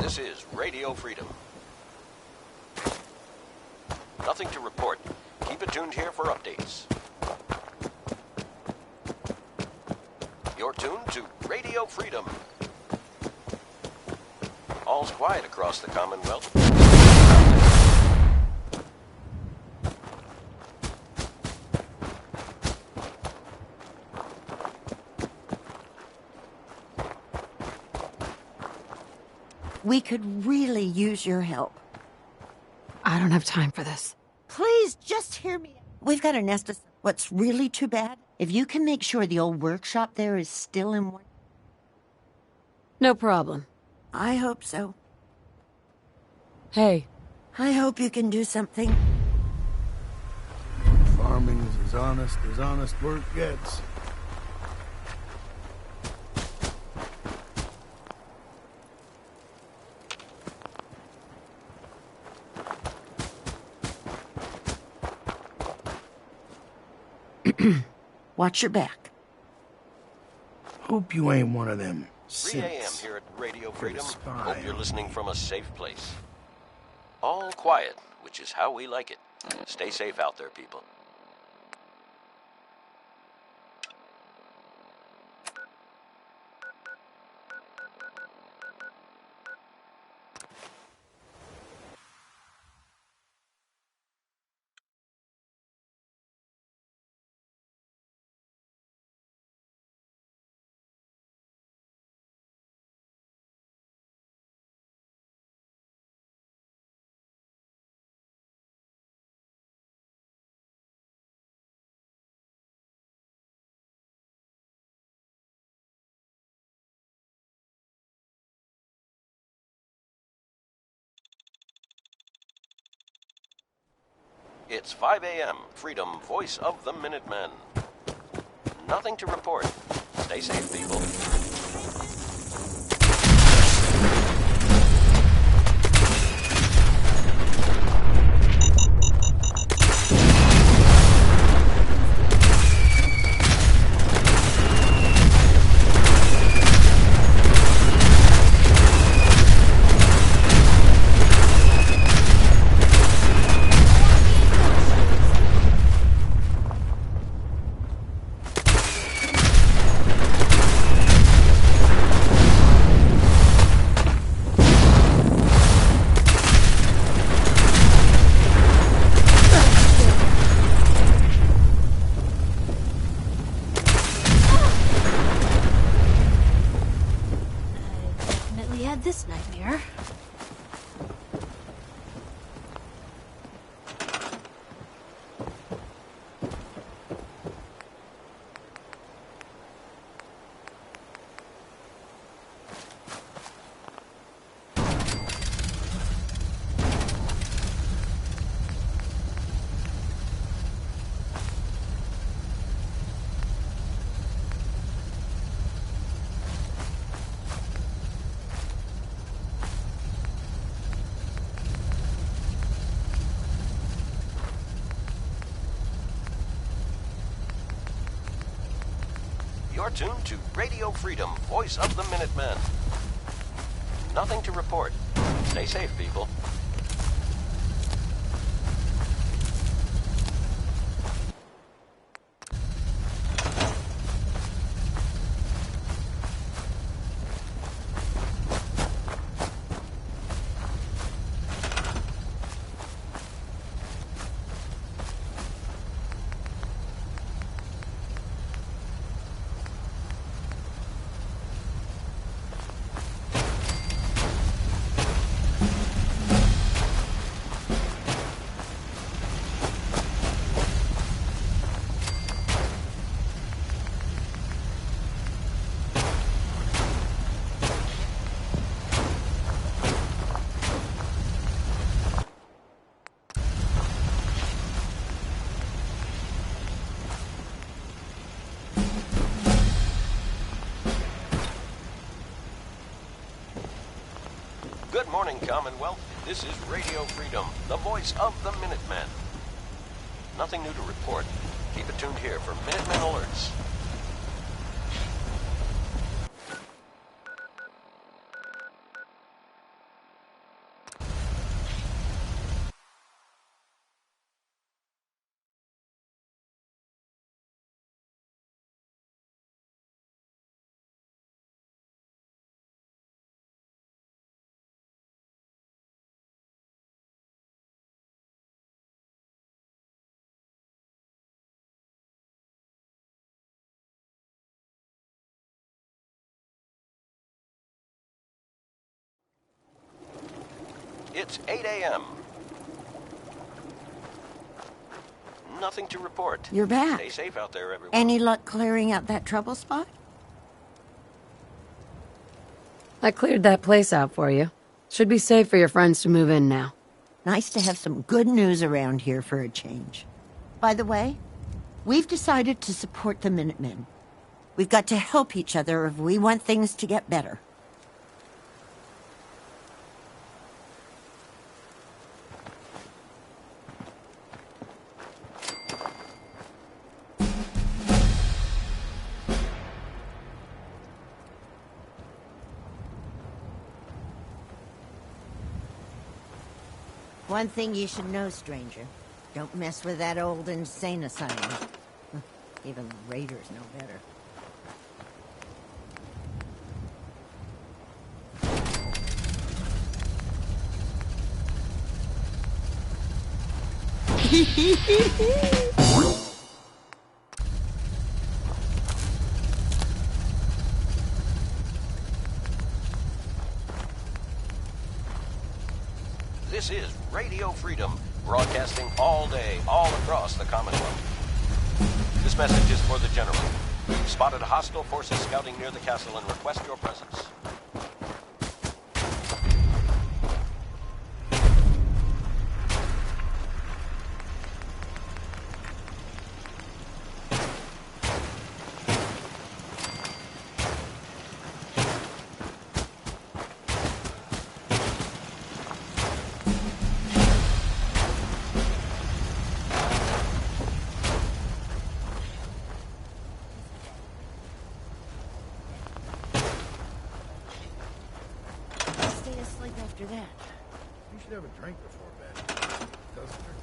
This is Radio Freedom. Nothing to report. Keep it tuned here for updates. You're tuned to Radio Freedom. All's quiet across the Commonwealth. We could really use your help. I don't have time for this. Please, just hear me. We've got a nest of... What's really too bad, if you can make sure the old workshop there is still in one... No problem. I hope so. Hey. I hope you can do something. Farming is as honest work gets. Watch your back. Hope you ain't one of them 3 a.m. here at Radio Freedom. Hope you're listening from a safe place. All quiet, which is how we like it. Stay safe out there, people. It's 5 a.m. Freedom, voice of the Minutemen. Nothing to report. Stay safe, people. This nightmare. You're tuned to Radio Freedom, voice of the Minutemen. Nothing to report. Stay safe, people. Good morning, Commonwealth. This is Radio Freedom, the voice of the Minutemen. Nothing new to report. Keep it tuned here for Minutemen alerts. It's 8 a.m. Nothing to report. You're back. Stay safe out there, everyone. Any luck clearing out that trouble spot? I cleared that place out for you. Should be safe for your friends to move in now. Nice to have some good news around here for a change. By the way, we've decided to support the Minutemen. We've got to help each other if we want things to get better. One thing you should know, stranger. Don't mess with that old insane asylum. Even the raiders know better. This is Radio Freedom, broadcasting all day, all across the Commonwealth. This message is for the General. Spotted hostile forces scouting near the castle and request your presence. After that. You should have a drink before bed. Doesn't hurt.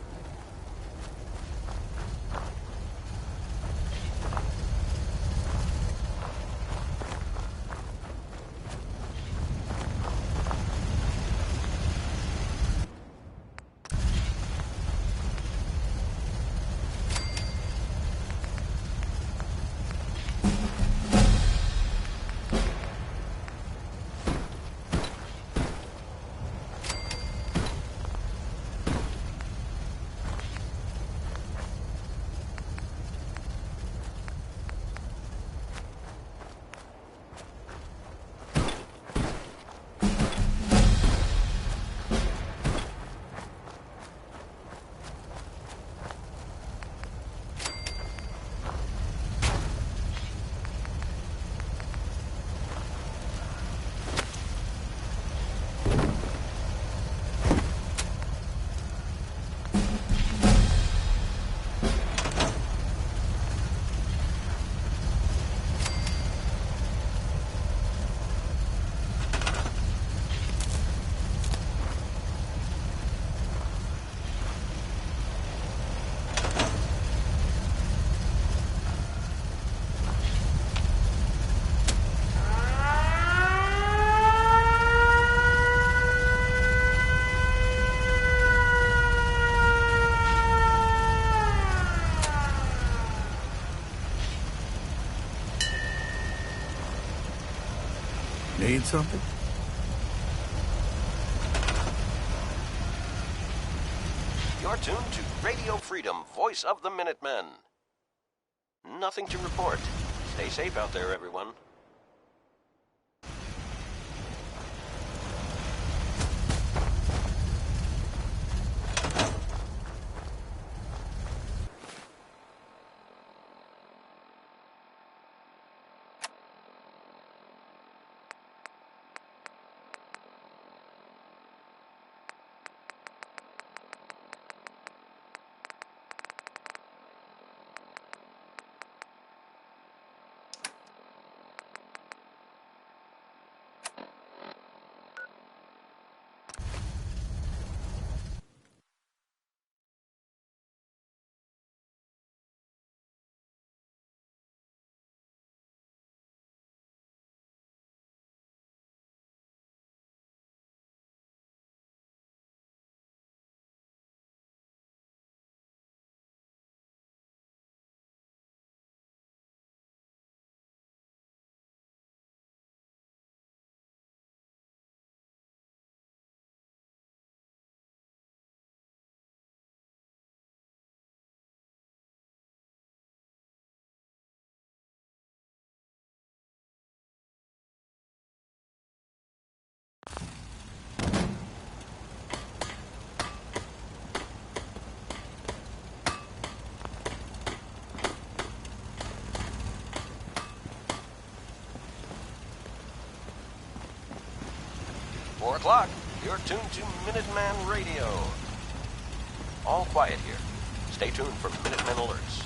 Need something? You're tuned to Radio Freedom, voice of the Minutemen. Nothing to report. Stay safe out there, everyone. 4 o'clock. You're tuned to Minuteman Radio. All quiet here. Stay tuned for Minutemen alerts.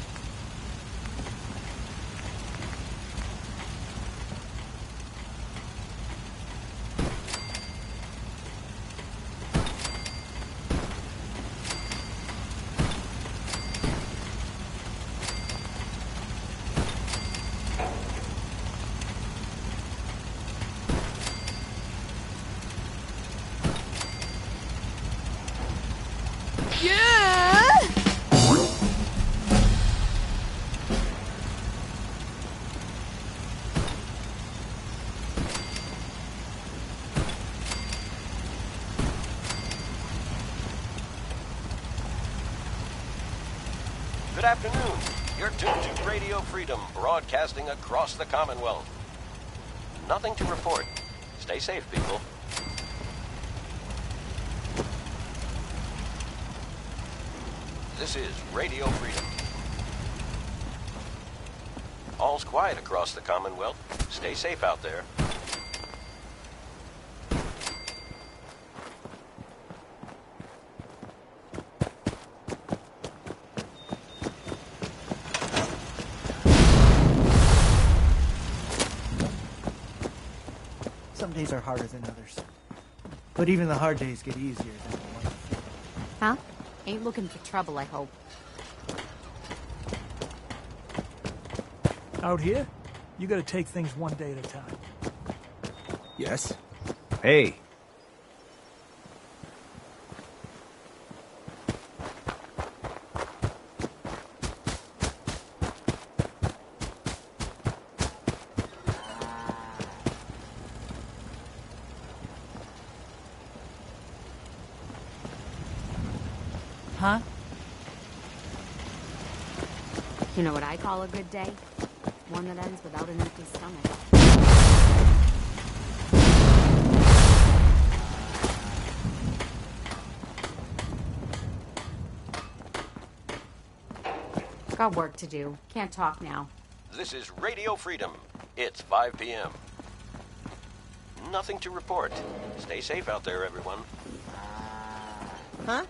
Good afternoon. You're tuned to Radio Freedom, broadcasting across the Commonwealth. Nothing to report. Stay safe, people. This is Radio Freedom. All's quiet across the Commonwealth. Stay safe out there. Some days are harder than others. But even the hard days get easier than the ones. Huh? Ain't looking for trouble, I hope. Out here, you gotta take things one day at a time. Yes? Hey. Huh? You know what I call a good day? One that ends without an empty stomach. Got work to do. Can't talk now. This is Radio Freedom. It's 5 p.m. Nothing to report. Stay safe out there, everyone. Huh?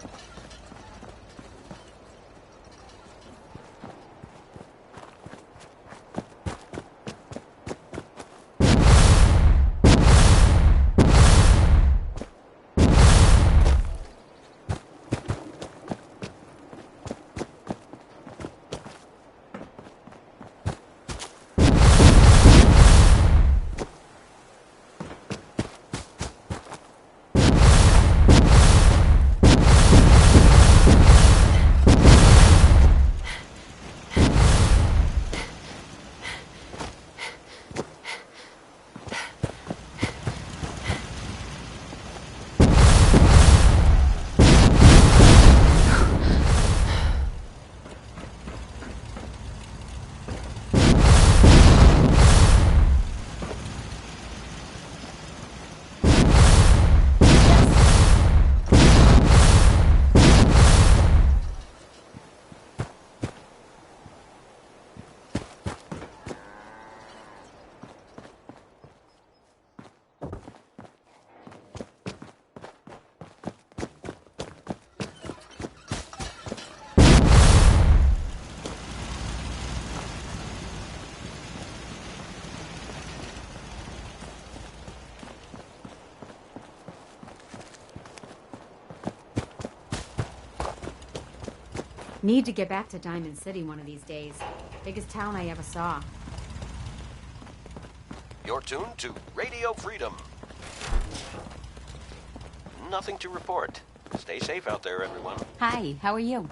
Need to get back to Diamond City one of these days. Biggest town I ever saw. You're tuned to Radio Freedom. Nothing to report. Stay safe out there, everyone. Hi, how are you?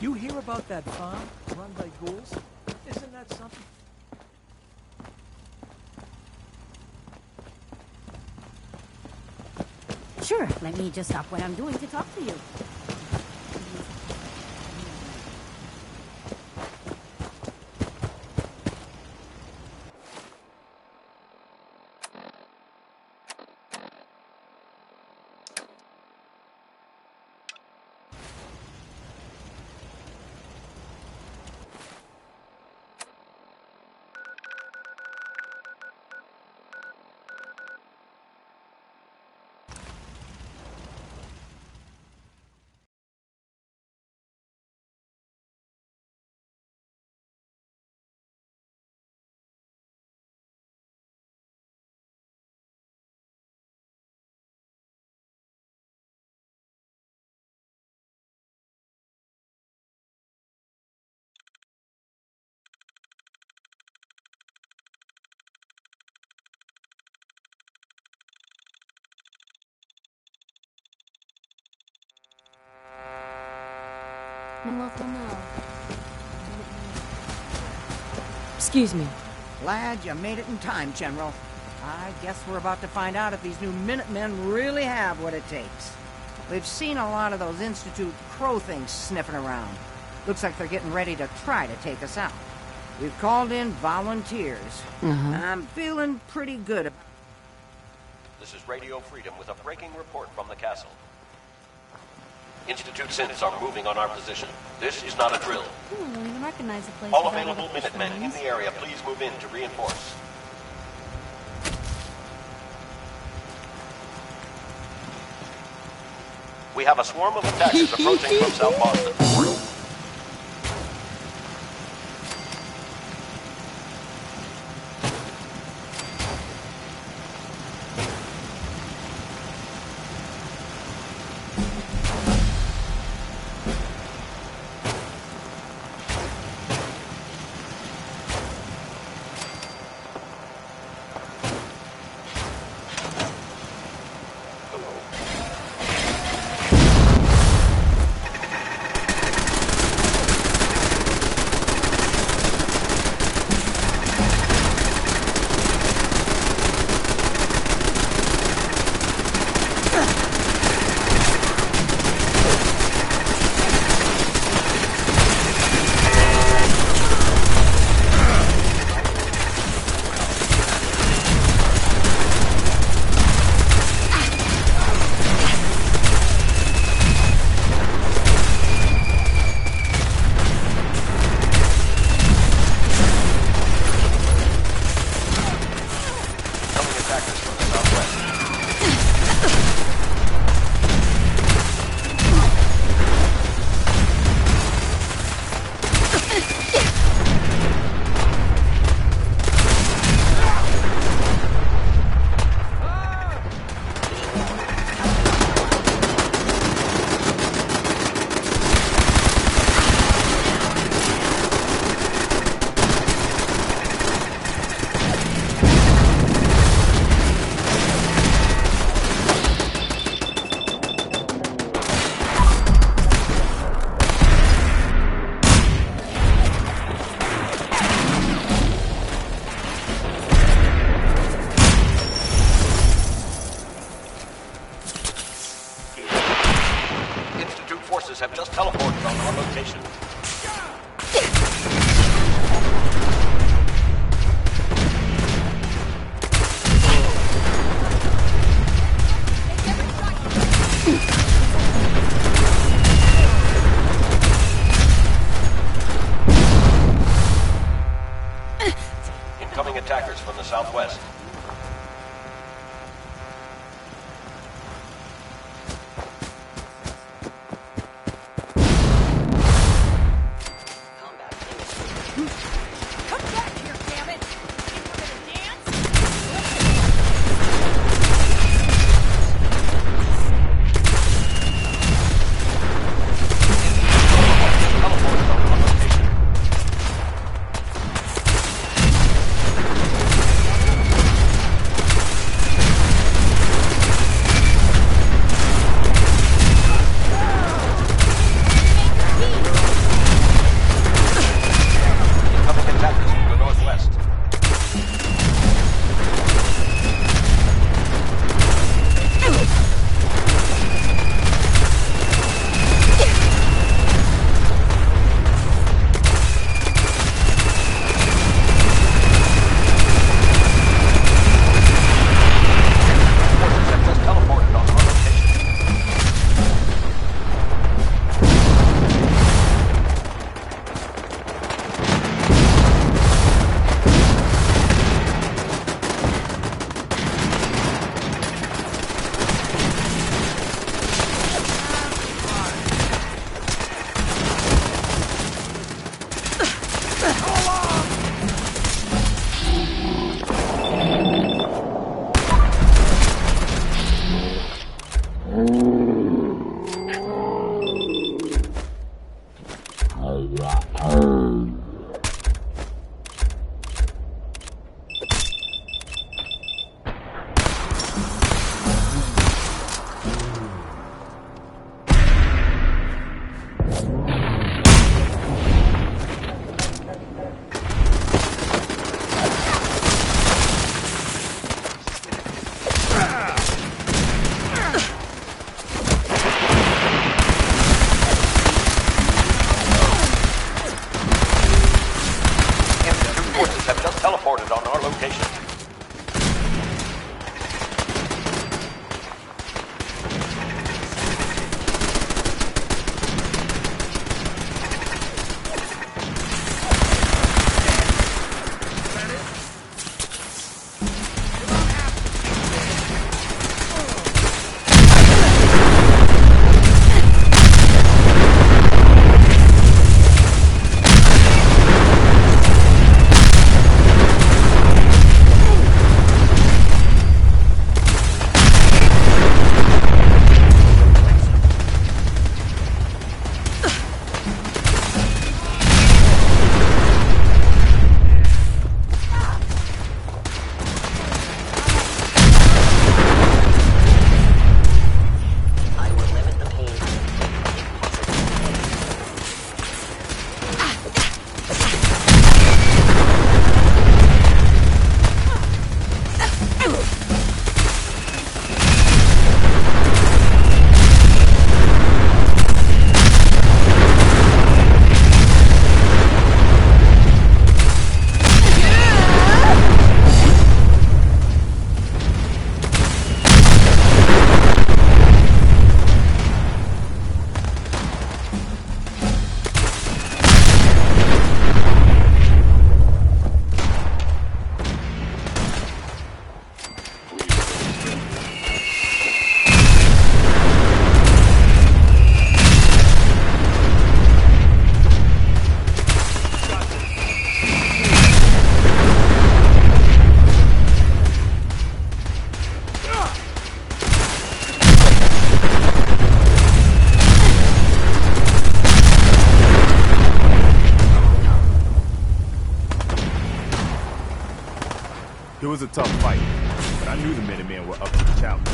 You hear about that farm run by ghouls? Isn't that something? Sure, let me just stop what I'm doing to talk to you. Excuse me. Glad you made it in time, General. I guess we're about to find out if these new Minutemen really have what it takes. We've seen a lot of those Institute Crow things sniffing around. Looks like they're getting ready to try to take us out. We've called in volunteers. I'm feeling pretty good. This is Radio Freedom with a breaking report from the castle. Institute synths are moving on our position. This is not a drill. I don't even recognize the place. All available Minutemen in the area, please move in to reinforce. We have a swarm of attackers approaching from South Boston. Have just teleported on our location. Incoming attackers from the southwest. was a tough fight, but I knew the Minutemen were up to the challenge.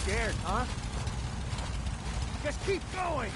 Scared, huh? Just keep going!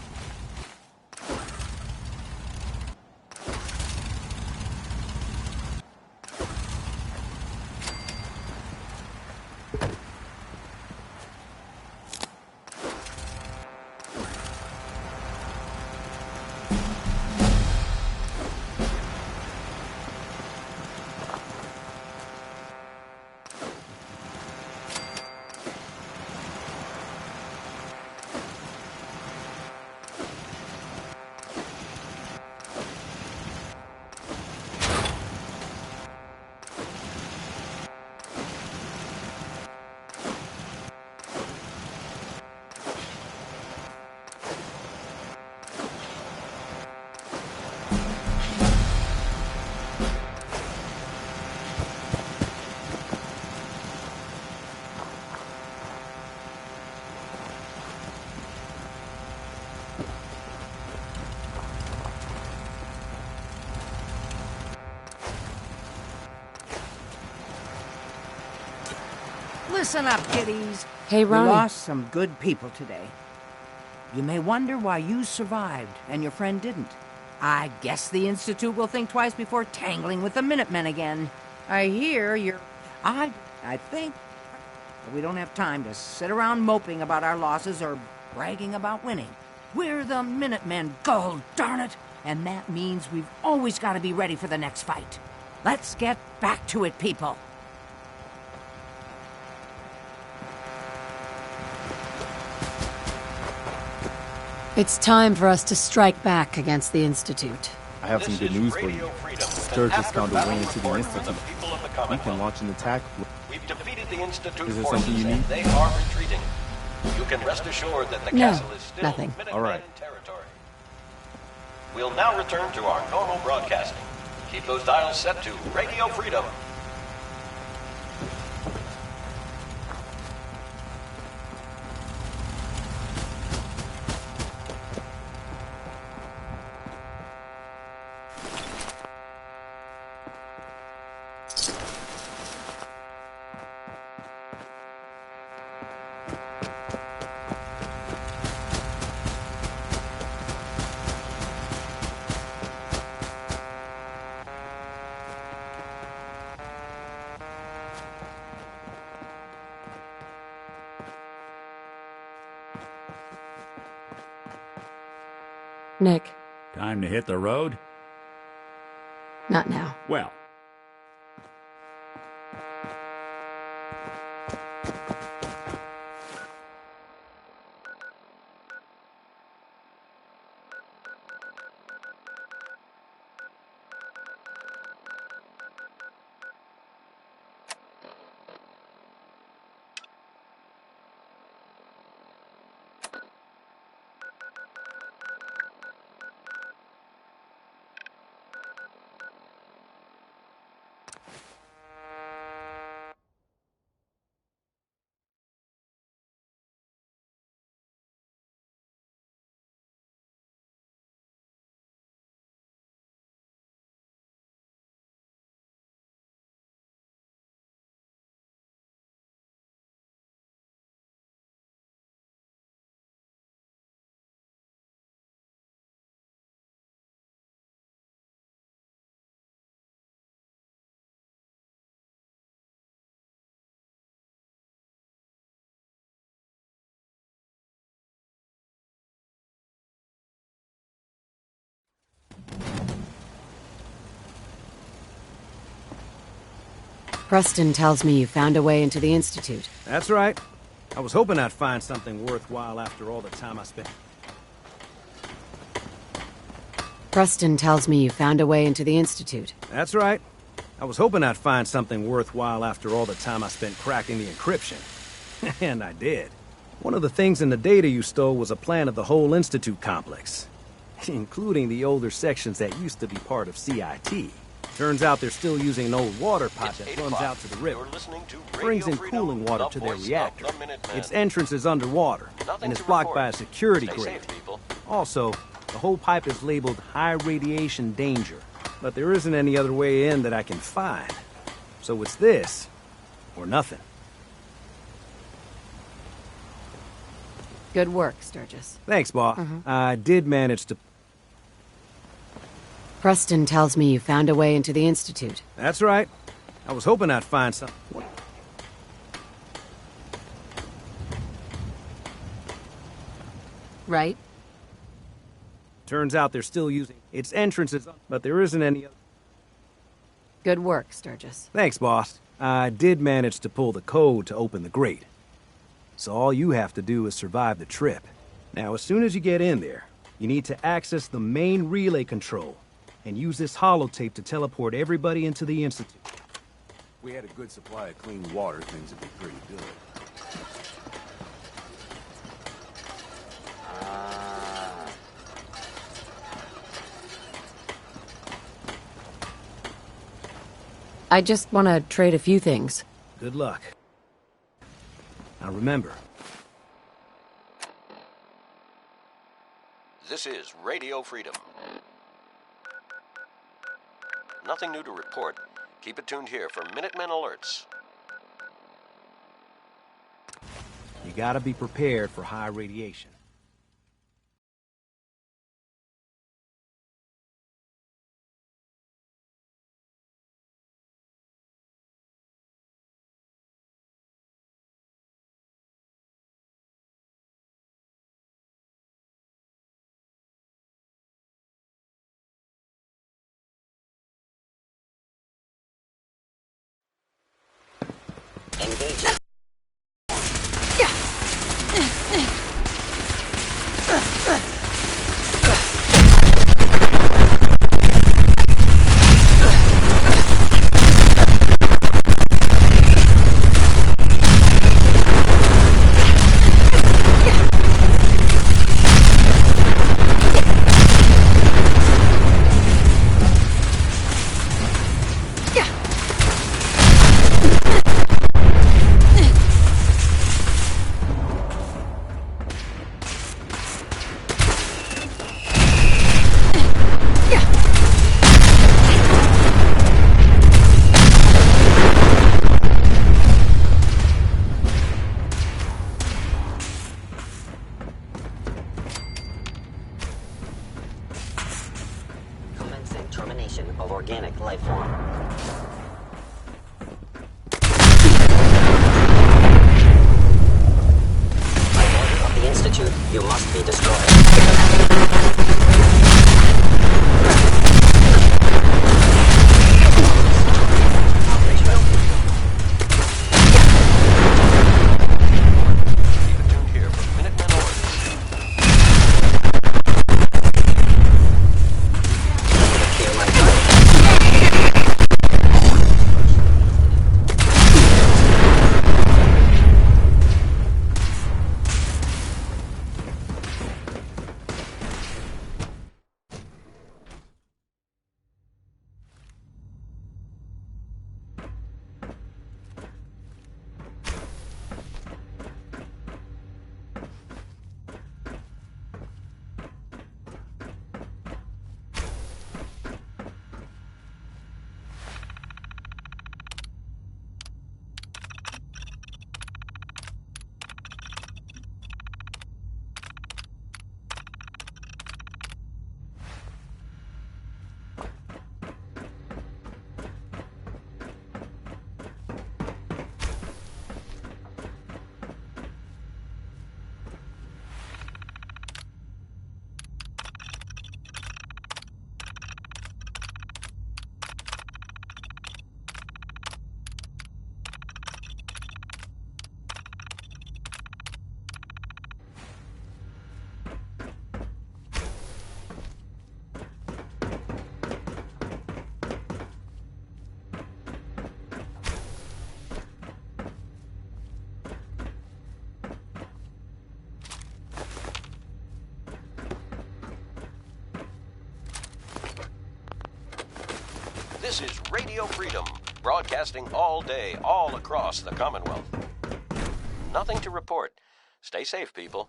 Listen up, kiddies. Hey, Ronnie. We lost some good people today. You may wonder why you survived and your friend didn't. I guess the Institute will think twice before tangling with the Minutemen again. I hear you're... I think... We don't have time to sit around moping about our losses or bragging about winning. We're the Minutemen, gold darn it! And that means we've always got to be ready for the next fight. Let's get back to it, people. It's time for us to strike back against the Institute. I have some good news for you. Sturgis found a way into the Institute. We can launch an attack. We've defeated the Institute Is there forces something you need? and they are retreating. You can rest assured that the No, castle is still nothing. Minutemen All right. territory. We'll now return to our normal broadcasting. Keep those dials set to Radio Freedom. Nick, Time to hit the road? not now. Well, Preston tells me you found a way into the Institute. That's right. I was hoping I'd find something worthwhile after all the time I spent... Preston tells me you found a way into the Institute. That's right. I was hoping I'd find something worthwhile after all the time I spent cracking the encryption. And I did. One of the things in the data you stole was a plan of the whole Institute complex, including the older sections that used to be part of CIT. Turns out they're still using an old water pipe that runs out to the river. Brings in cooling water to their reactor. Its entrance is underwater, and is blocked by a security grate. Also, the whole pipe is labeled high radiation danger, but there isn't any other way in that I can find. So it's this, or nothing. Good work, Sturgis. Thanks, boss. I did manage to... Preston tells me you found a way into the Institute. That's right. I was hoping I'd find some... Right? Turns out they're still using its entrances, but there isn't any other... Good work, Sturgis. Thanks, boss. I did manage to pull the code to open the grate. So all you have to do is survive the trip. Now, as soon as you get in there, you need to access the main relay control and use this holotape to teleport everybody into the Institute. If we had a good supply of clean water, things would be pretty good. I just want to trade a few things. Good luck. Now remember. This is Radio Freedom. Nothing new to report. Keep it tuned here for Minutemen alerts. You gotta be prepared for high radiation. Engaging. Termination of organic life form. By order of the Institute, you must be destroyed. This is Radio Freedom, broadcasting all day, all across the Commonwealth. Nothing to report. Stay safe, people.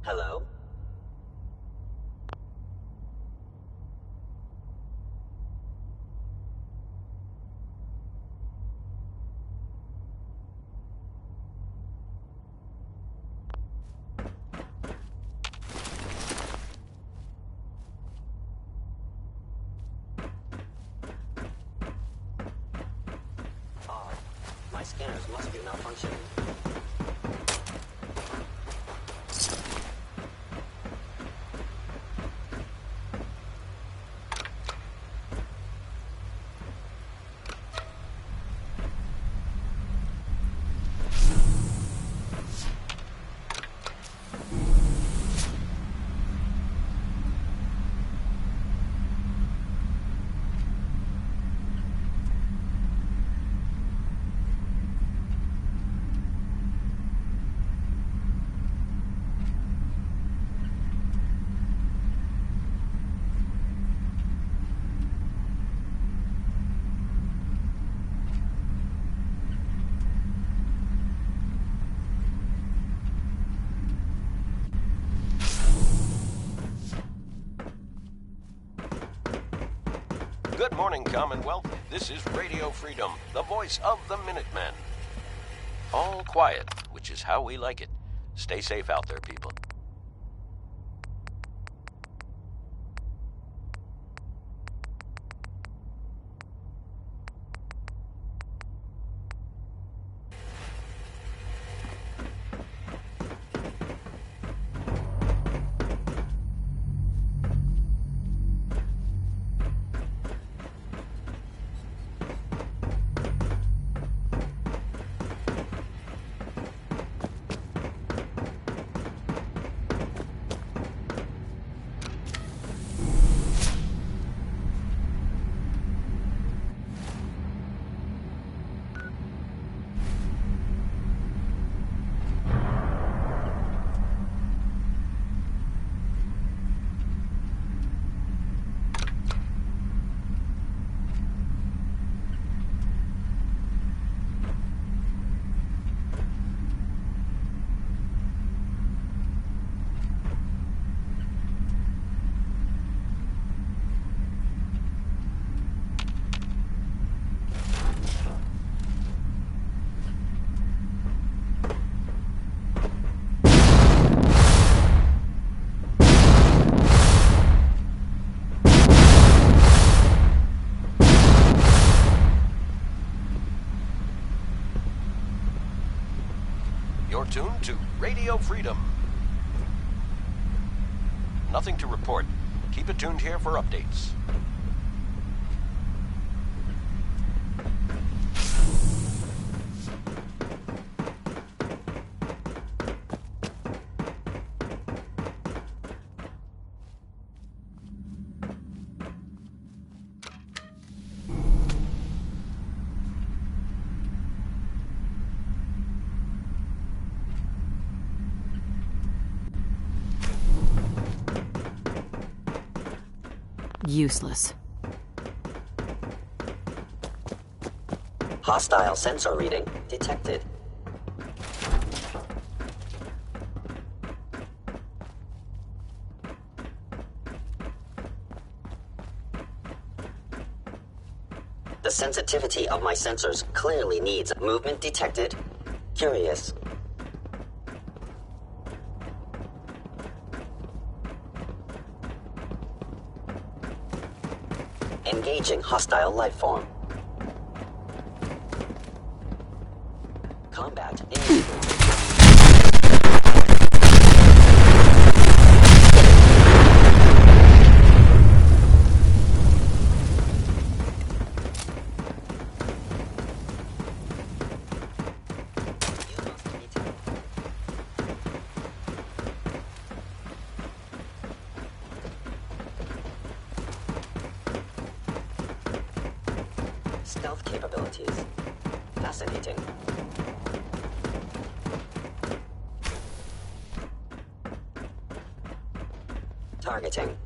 Hello? My scanners must be malfunctioning. Good morning, Commonwealth. This is Radio Freedom, the voice of the Minutemen. All quiet, which is how we like it. Stay safe out there, people. You're tuned to Radio Freedom. Nothing to report. Keep it tuned here for updates. Useless. Hostile sensor reading detected. The sensitivity of my sensors clearly needs movement detected. Curious. Engaging hostile life form. Combat initiated. Stealth capabilities. Fascinating. Targeting.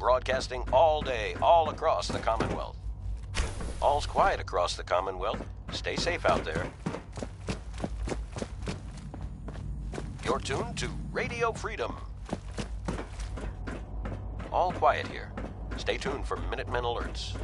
broadcasting all day, all across the Commonwealth. All's quiet across the Commonwealth. Stay safe out there. You're tuned to Radio Freedom. All quiet here. Stay tuned for Minutemen alerts.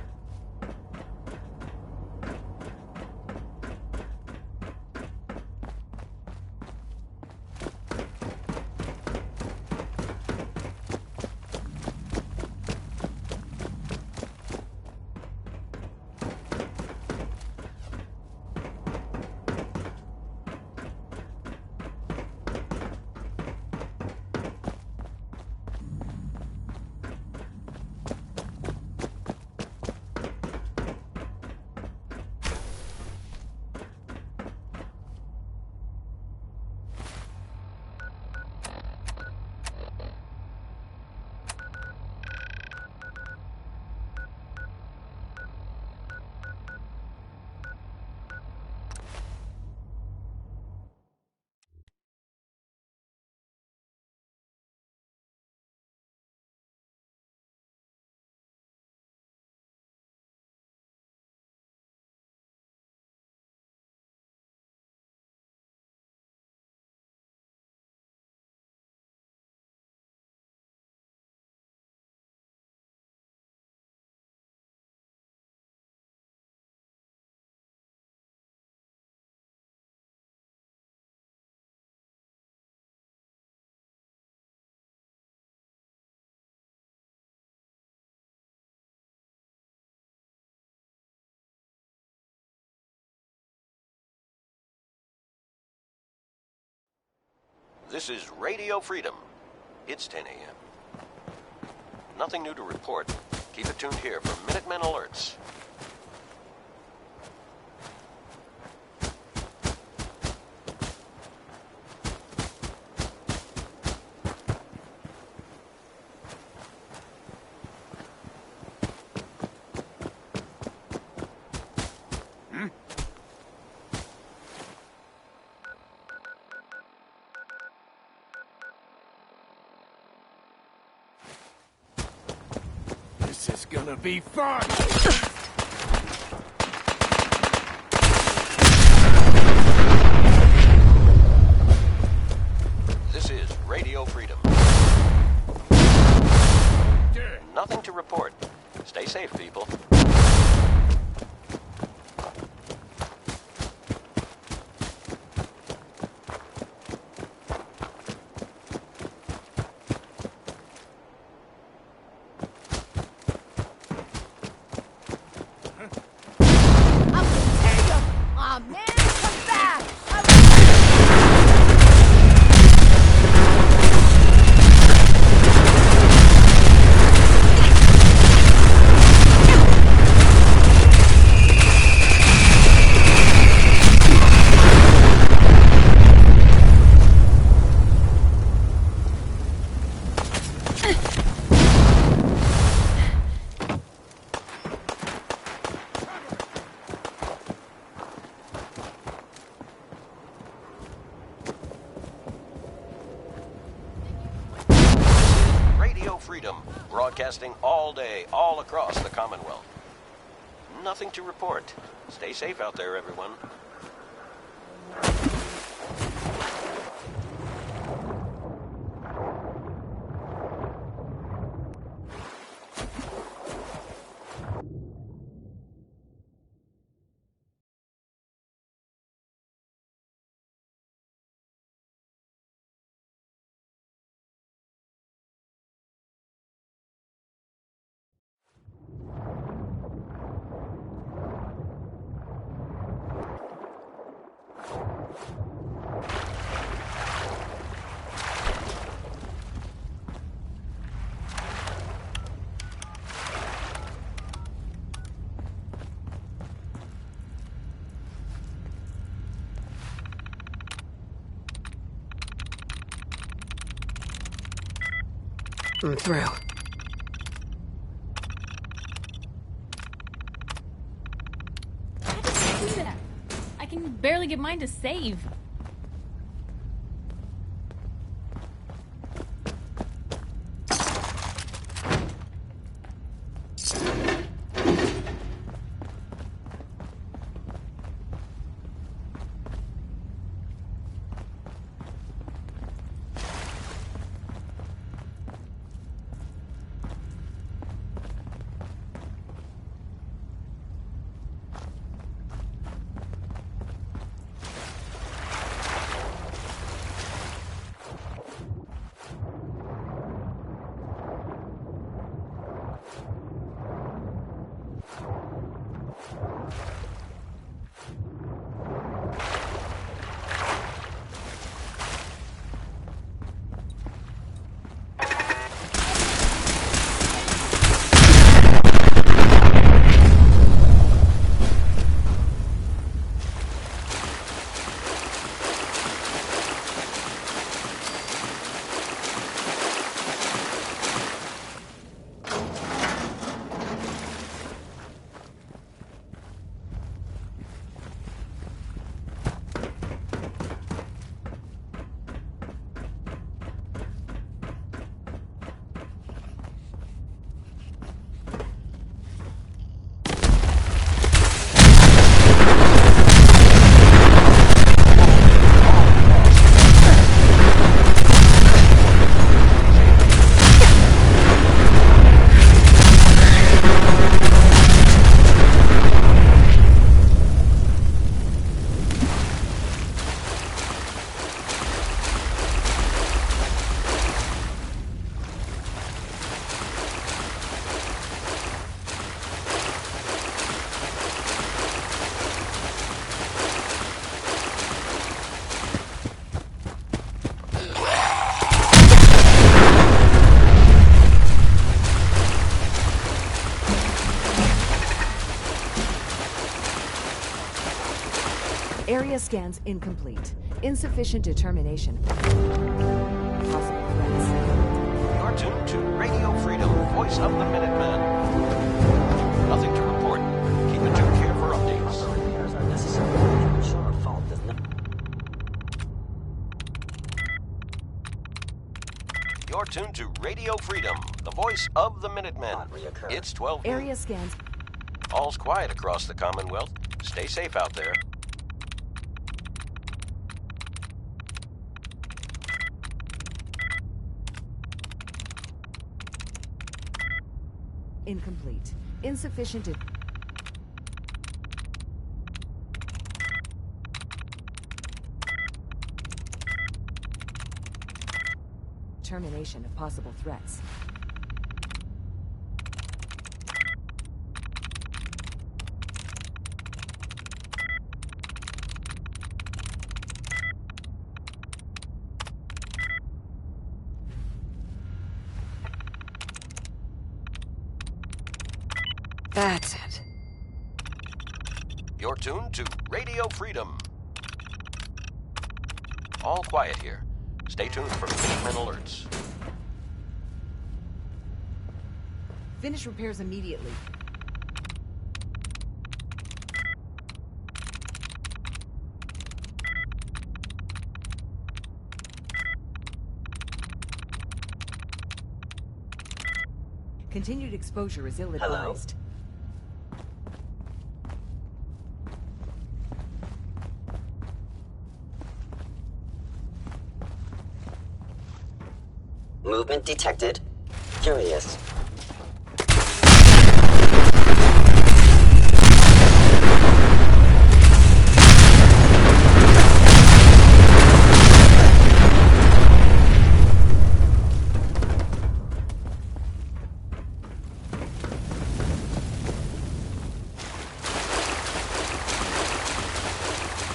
This is Radio Freedom. It's 10 a.m. Nothing new to report. Keep it tuned here for Minutemen alerts. This is gonna be fun! This is Radio Freedom. Nothing to report. Stay safe, people. Freedom, broadcasting all day, all across the Commonwealth. Nothing to report. Stay safe out there, everyone. I'm through. How did you do that? I can barely get mine to save. Area scans incomplete. Insufficient determination. Possible threats. You're tuned to Radio Freedom, voice of the Minutemen. Nothing to report. Keep it tuned here for updates. Repairs are necessary. Ensure a fault does not. You're tuned to Radio Freedom, the voice of the Minutemen. It's 12 noon. Area scans. All's quiet across the Commonwealth. Stay safe out there. Incomplete. Insufficient. Determination of possible threats. That's it. You're tuned to Radio Freedom. All quiet here. Stay tuned for Minutemen alerts. Finish repairs immediately. Continued exposure is ill-advised. Movement detected. Curious.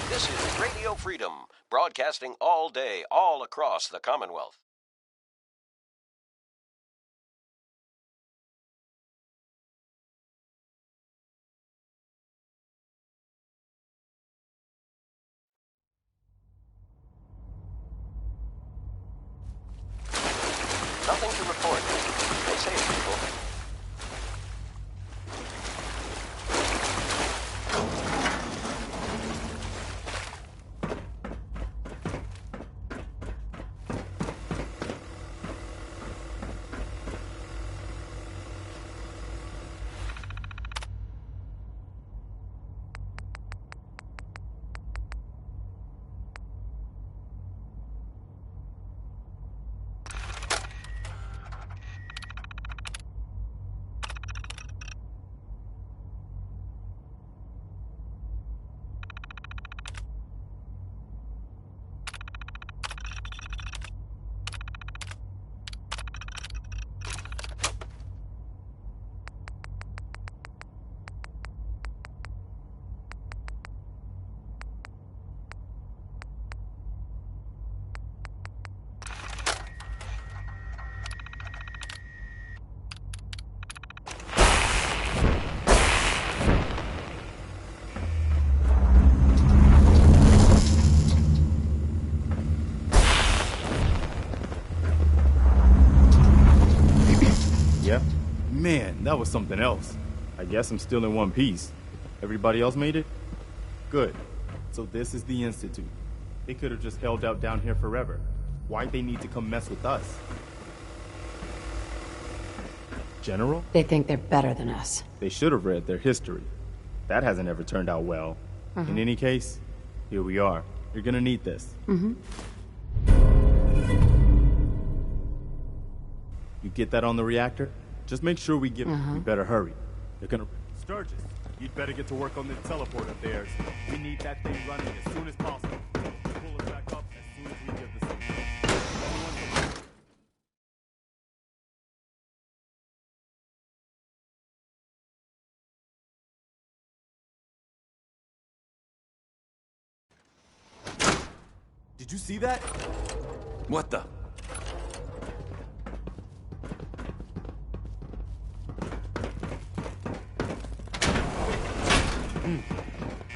This is Radio Freedom, broadcasting all day, all across the Commonwealth. Nothing to report. Stay safe, people. Man, that was something else. I guess I'm still in one piece. Everybody else made it? Good. So this is the Institute. They could have just held out down here forever. Why'd they need to come mess with us? General? They think they're better than us. They should have read their history. That hasn't ever turned out well. In any case, here we are. You're gonna need this. You get that on the reactor? Just make sure we get. We better hurry. They're gonna. Sturgis, you'd better get to work on this teleport of theirs. We need that thing running as soon as possible. Pull it back up as soon as we give the signal. Did you see that? What the?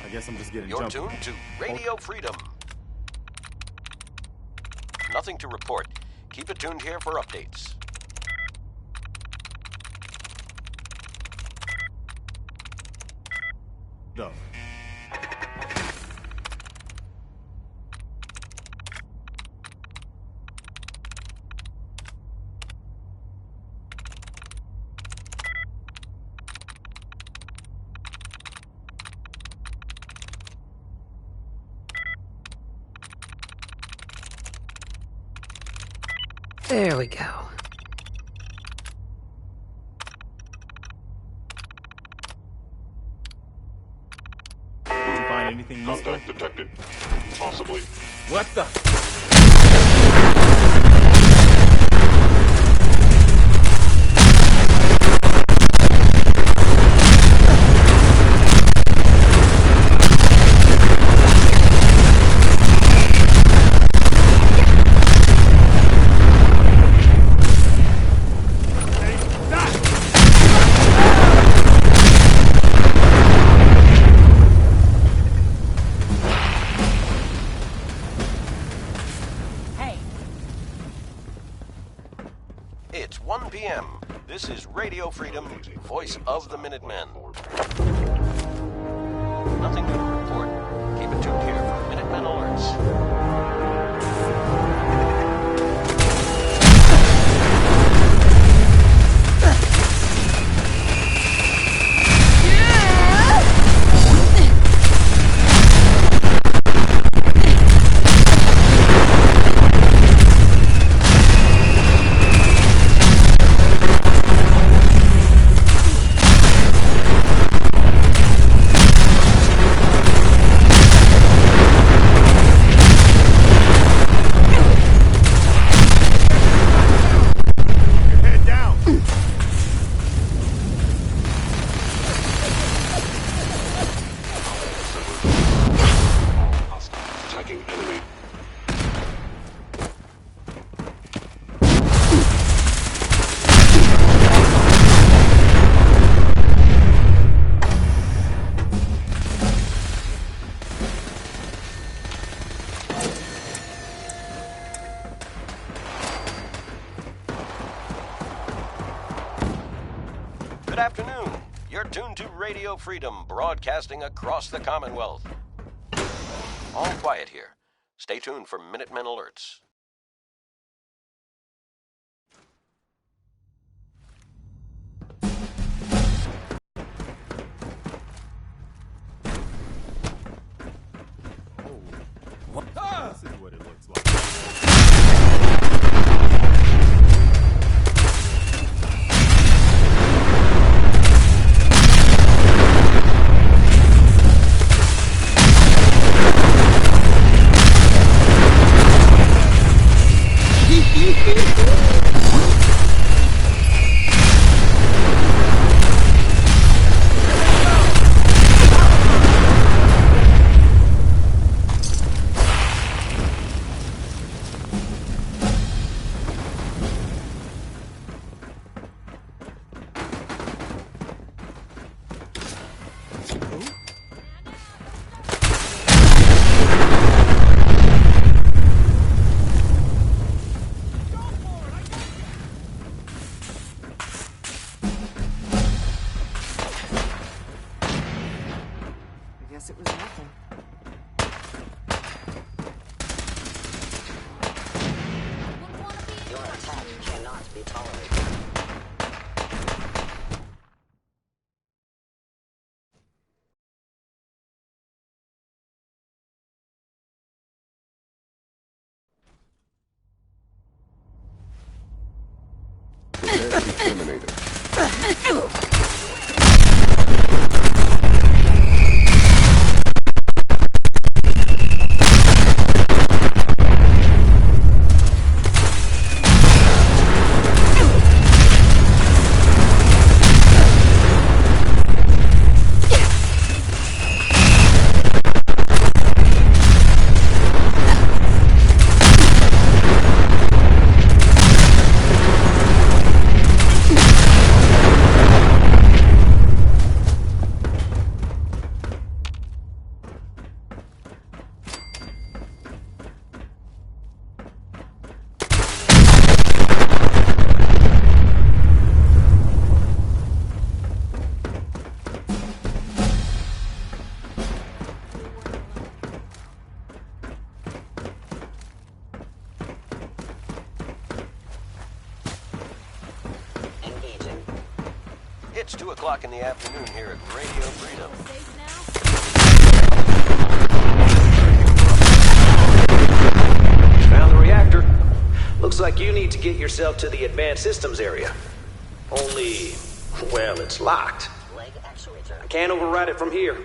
I guess I'm just getting You're jumpy. tuned to Radio Freedom. Nothing to report. Keep it tuned here for updates. Go. There we go. Did you find anything useful? Contact detected. Possibly. What the? It's 1 p.m. This is Radio Freedom, voice of the Minutemen. Nothing new to report. Keep it tuned here for Minutemen alerts. Attacking enemy. Good afternoon. You're tuned to Radio Freedom, broadcasting across the Commonwealth. All quiet here. Stay tuned for Minutemen alerts. This is what it looks like. I guess it was nothing. Your attack cannot be tolerated. Eliminated. It's 2 o'clock in the afternoon here at Radio Freedom. Found the reactor. Looks like you need to get yourself to the advanced systems area. Only, well, it's locked. I can't override it from here.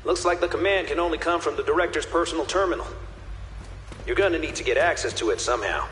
Looks like the command can only come from the director's personal terminal. You're gonna need to get access to it somehow.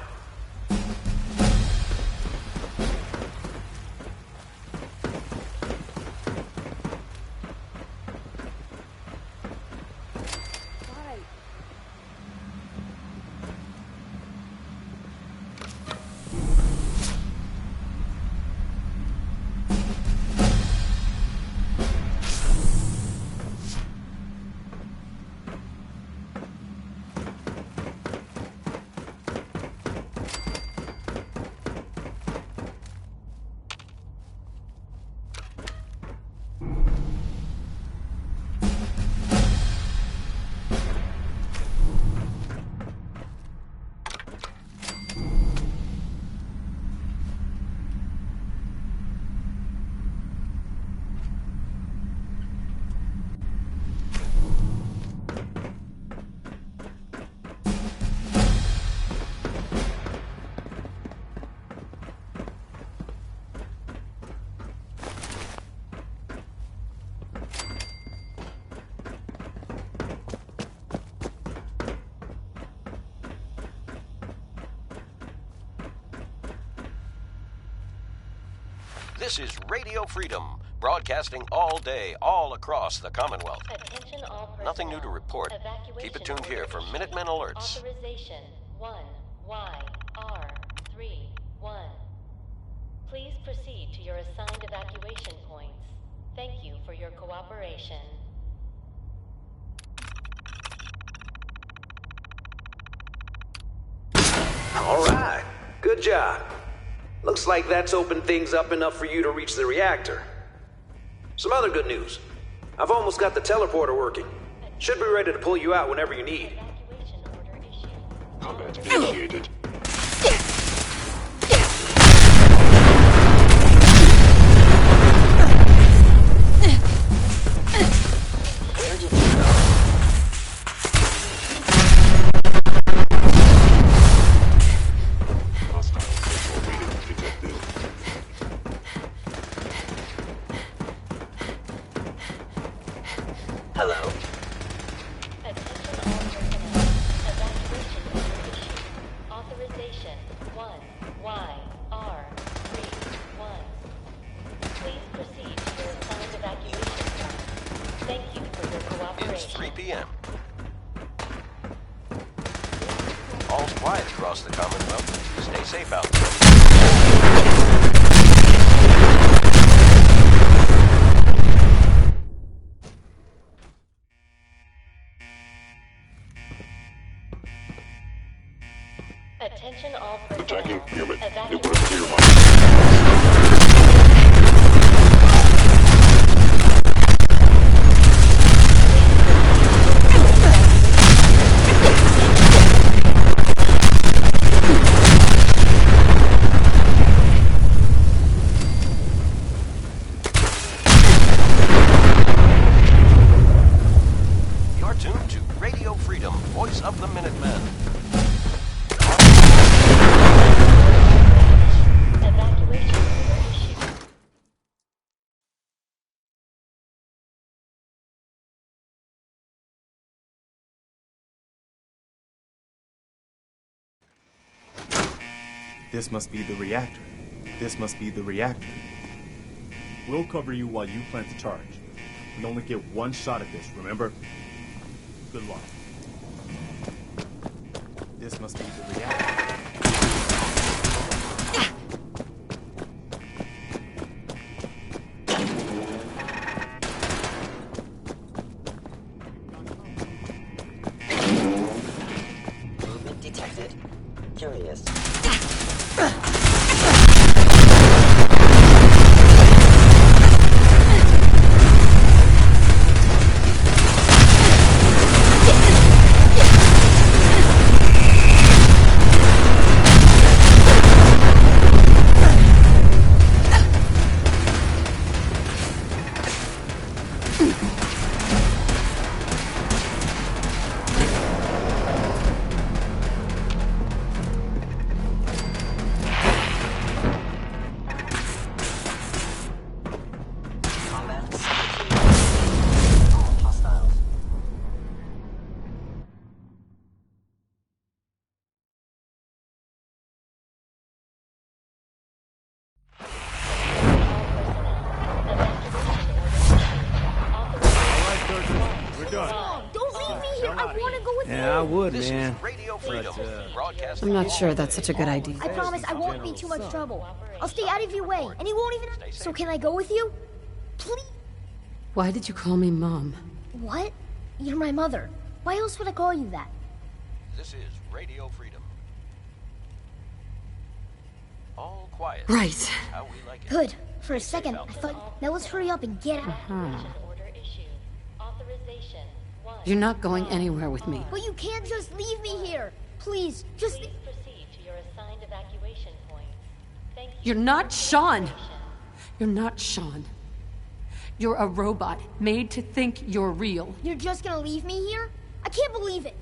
This is Radio Freedom, broadcasting all day, all across the Commonwealth. Nothing new to report. Keep it tuned here for Minutemen alerts. Authorization 1YR31. Please proceed to your assigned evacuation points. Thank you for your cooperation. All right. Good job. Looks like that's opened things up enough for you to reach the reactor. Some other good news. I've almost got the teleporter working. Should be ready to pull you out whenever you need. Combat initiated. Hello? Attention all personnel. Evacuation order issued. Authorization 1YR31. Please proceed to your assigned evacuation point. Thank you for your cooperation. It's 3 p.m. All's quiet across the Commonwealth. Stay safe out there. Attention all personnel. Attacking unit. It Evacuation. was clear You're tuned to Radio Freedom, voice of the Minutemen. Evacuation order issued. This must be the reactor. This must be the reactor. We'll cover you while you plant the charge. We only get one shot at this, remember? Good luck. This must be the reactor. Movement detected. Curious. Mom, don't leave me here. I want to go with you. Yeah, I would, This man. is Radio Freedom, broadcasting I'm not all sure day, that's such a good all idea. I promise I won't be too much trouble. I'll stay out of your way, and he won't even... So can I go with you? Please? Why did you call me Mom? What? You're my mother. Why else would I call you that? This is Radio Freedom. All quiet. Right. How we like it. Good. For a second, I thought... Now let's hurry up and get out. Order issued. Authorization 1. You're not going anywhere with me. But you can't just leave me here. Please, just... Please proceed to your assigned evacuation points. Thank you. You're not Sean. You're not Sean. You're a robot made to think you're real. You're just gonna leave me here? I can't believe it.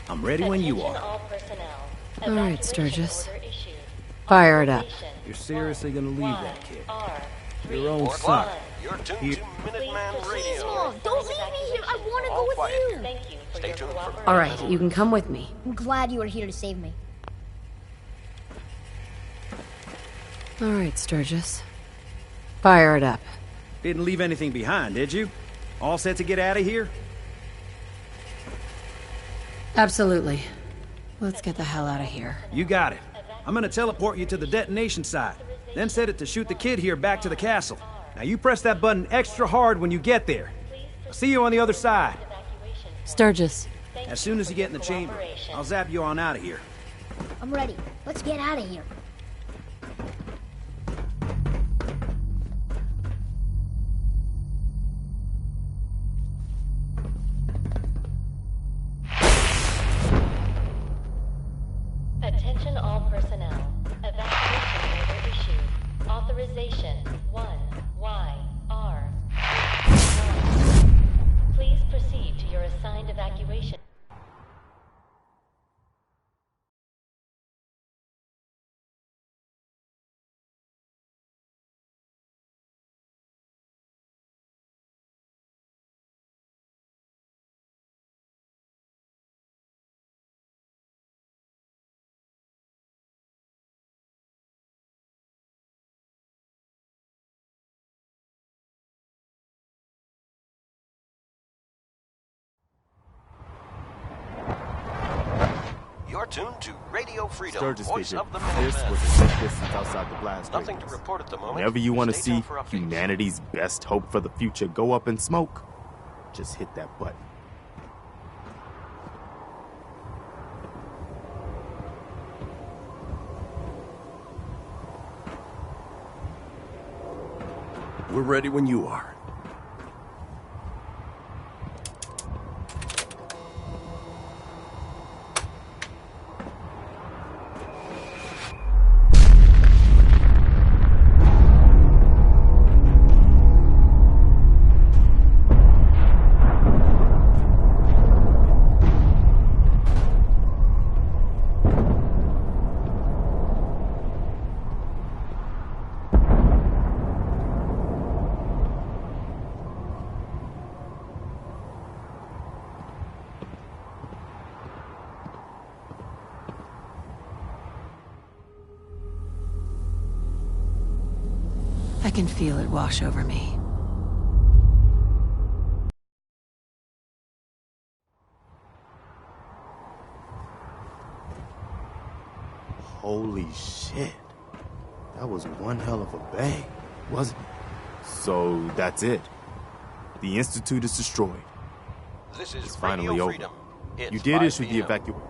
I'm ready when you Attention are. all personnel. All right, Evacuation Sturgis. order issued. Fire it up. You're seriously gonna leave that kid? R. Your own 4 son. o'clock. You're tuned Here. to Minuteman Please, Radio. Mom, don't leave me here. I want to All go with quiet you. here. Thank you for Stay your tuned for cooperation. All right, you can come with me. I'm glad you were here to save me. All right, Sturgis. Fire it up. Didn't leave anything behind, did you? All set to get out of here? Absolutely. Let's get the hell out of here. You got it. I'm gonna teleport you to the detonation site, then set it to shoot the kid here back to the castle. Now you press that button extra hard when you get there. I'll see you on the other side. Sturgis. As soon as you get in the chamber, I'll zap you on out of here. I'm ready. Let's get out of here. Attention all personnel. Evacuation order issued. Authorization 1YR. Please proceed to your assigned evacuation. You're tuned to Radio Freedom, Sturgis voice speaking. of the This Minutemen. was a safe distance outside the blast Nothing radius. to report at the moment. Whenever you want to Stay tuned see for updates. humanity's best hope for the future go up in smoke, just hit that button. We're ready when you are. I can feel it wash over me. Holy shit. That was one hell of a bang, wasn't it? So that's it. The Institute is destroyed. This is It's finally Radio over. Freedom. It's You did 5 issue the p.m. evacuation.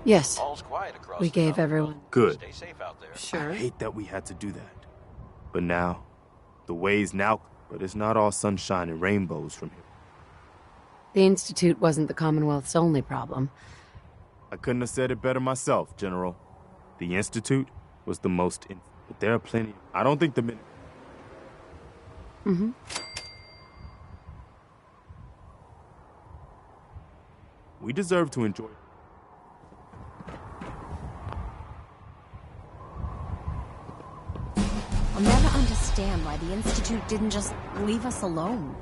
Yes. All's quiet across We the gave Commonwealth. everyone. Good. Stay safe out there. Sure. I hate that we had to do that. But now, the way's now, but it's not all sunshine and rainbows from here. The Institute wasn't the Commonwealth's only problem. I couldn't have said it better myself, General. The Institute was the most, but there are plenty. I don't think the minute. Mm-hmm. We deserve to enjoy. I'll never understand why the Institute didn't just leave us alone.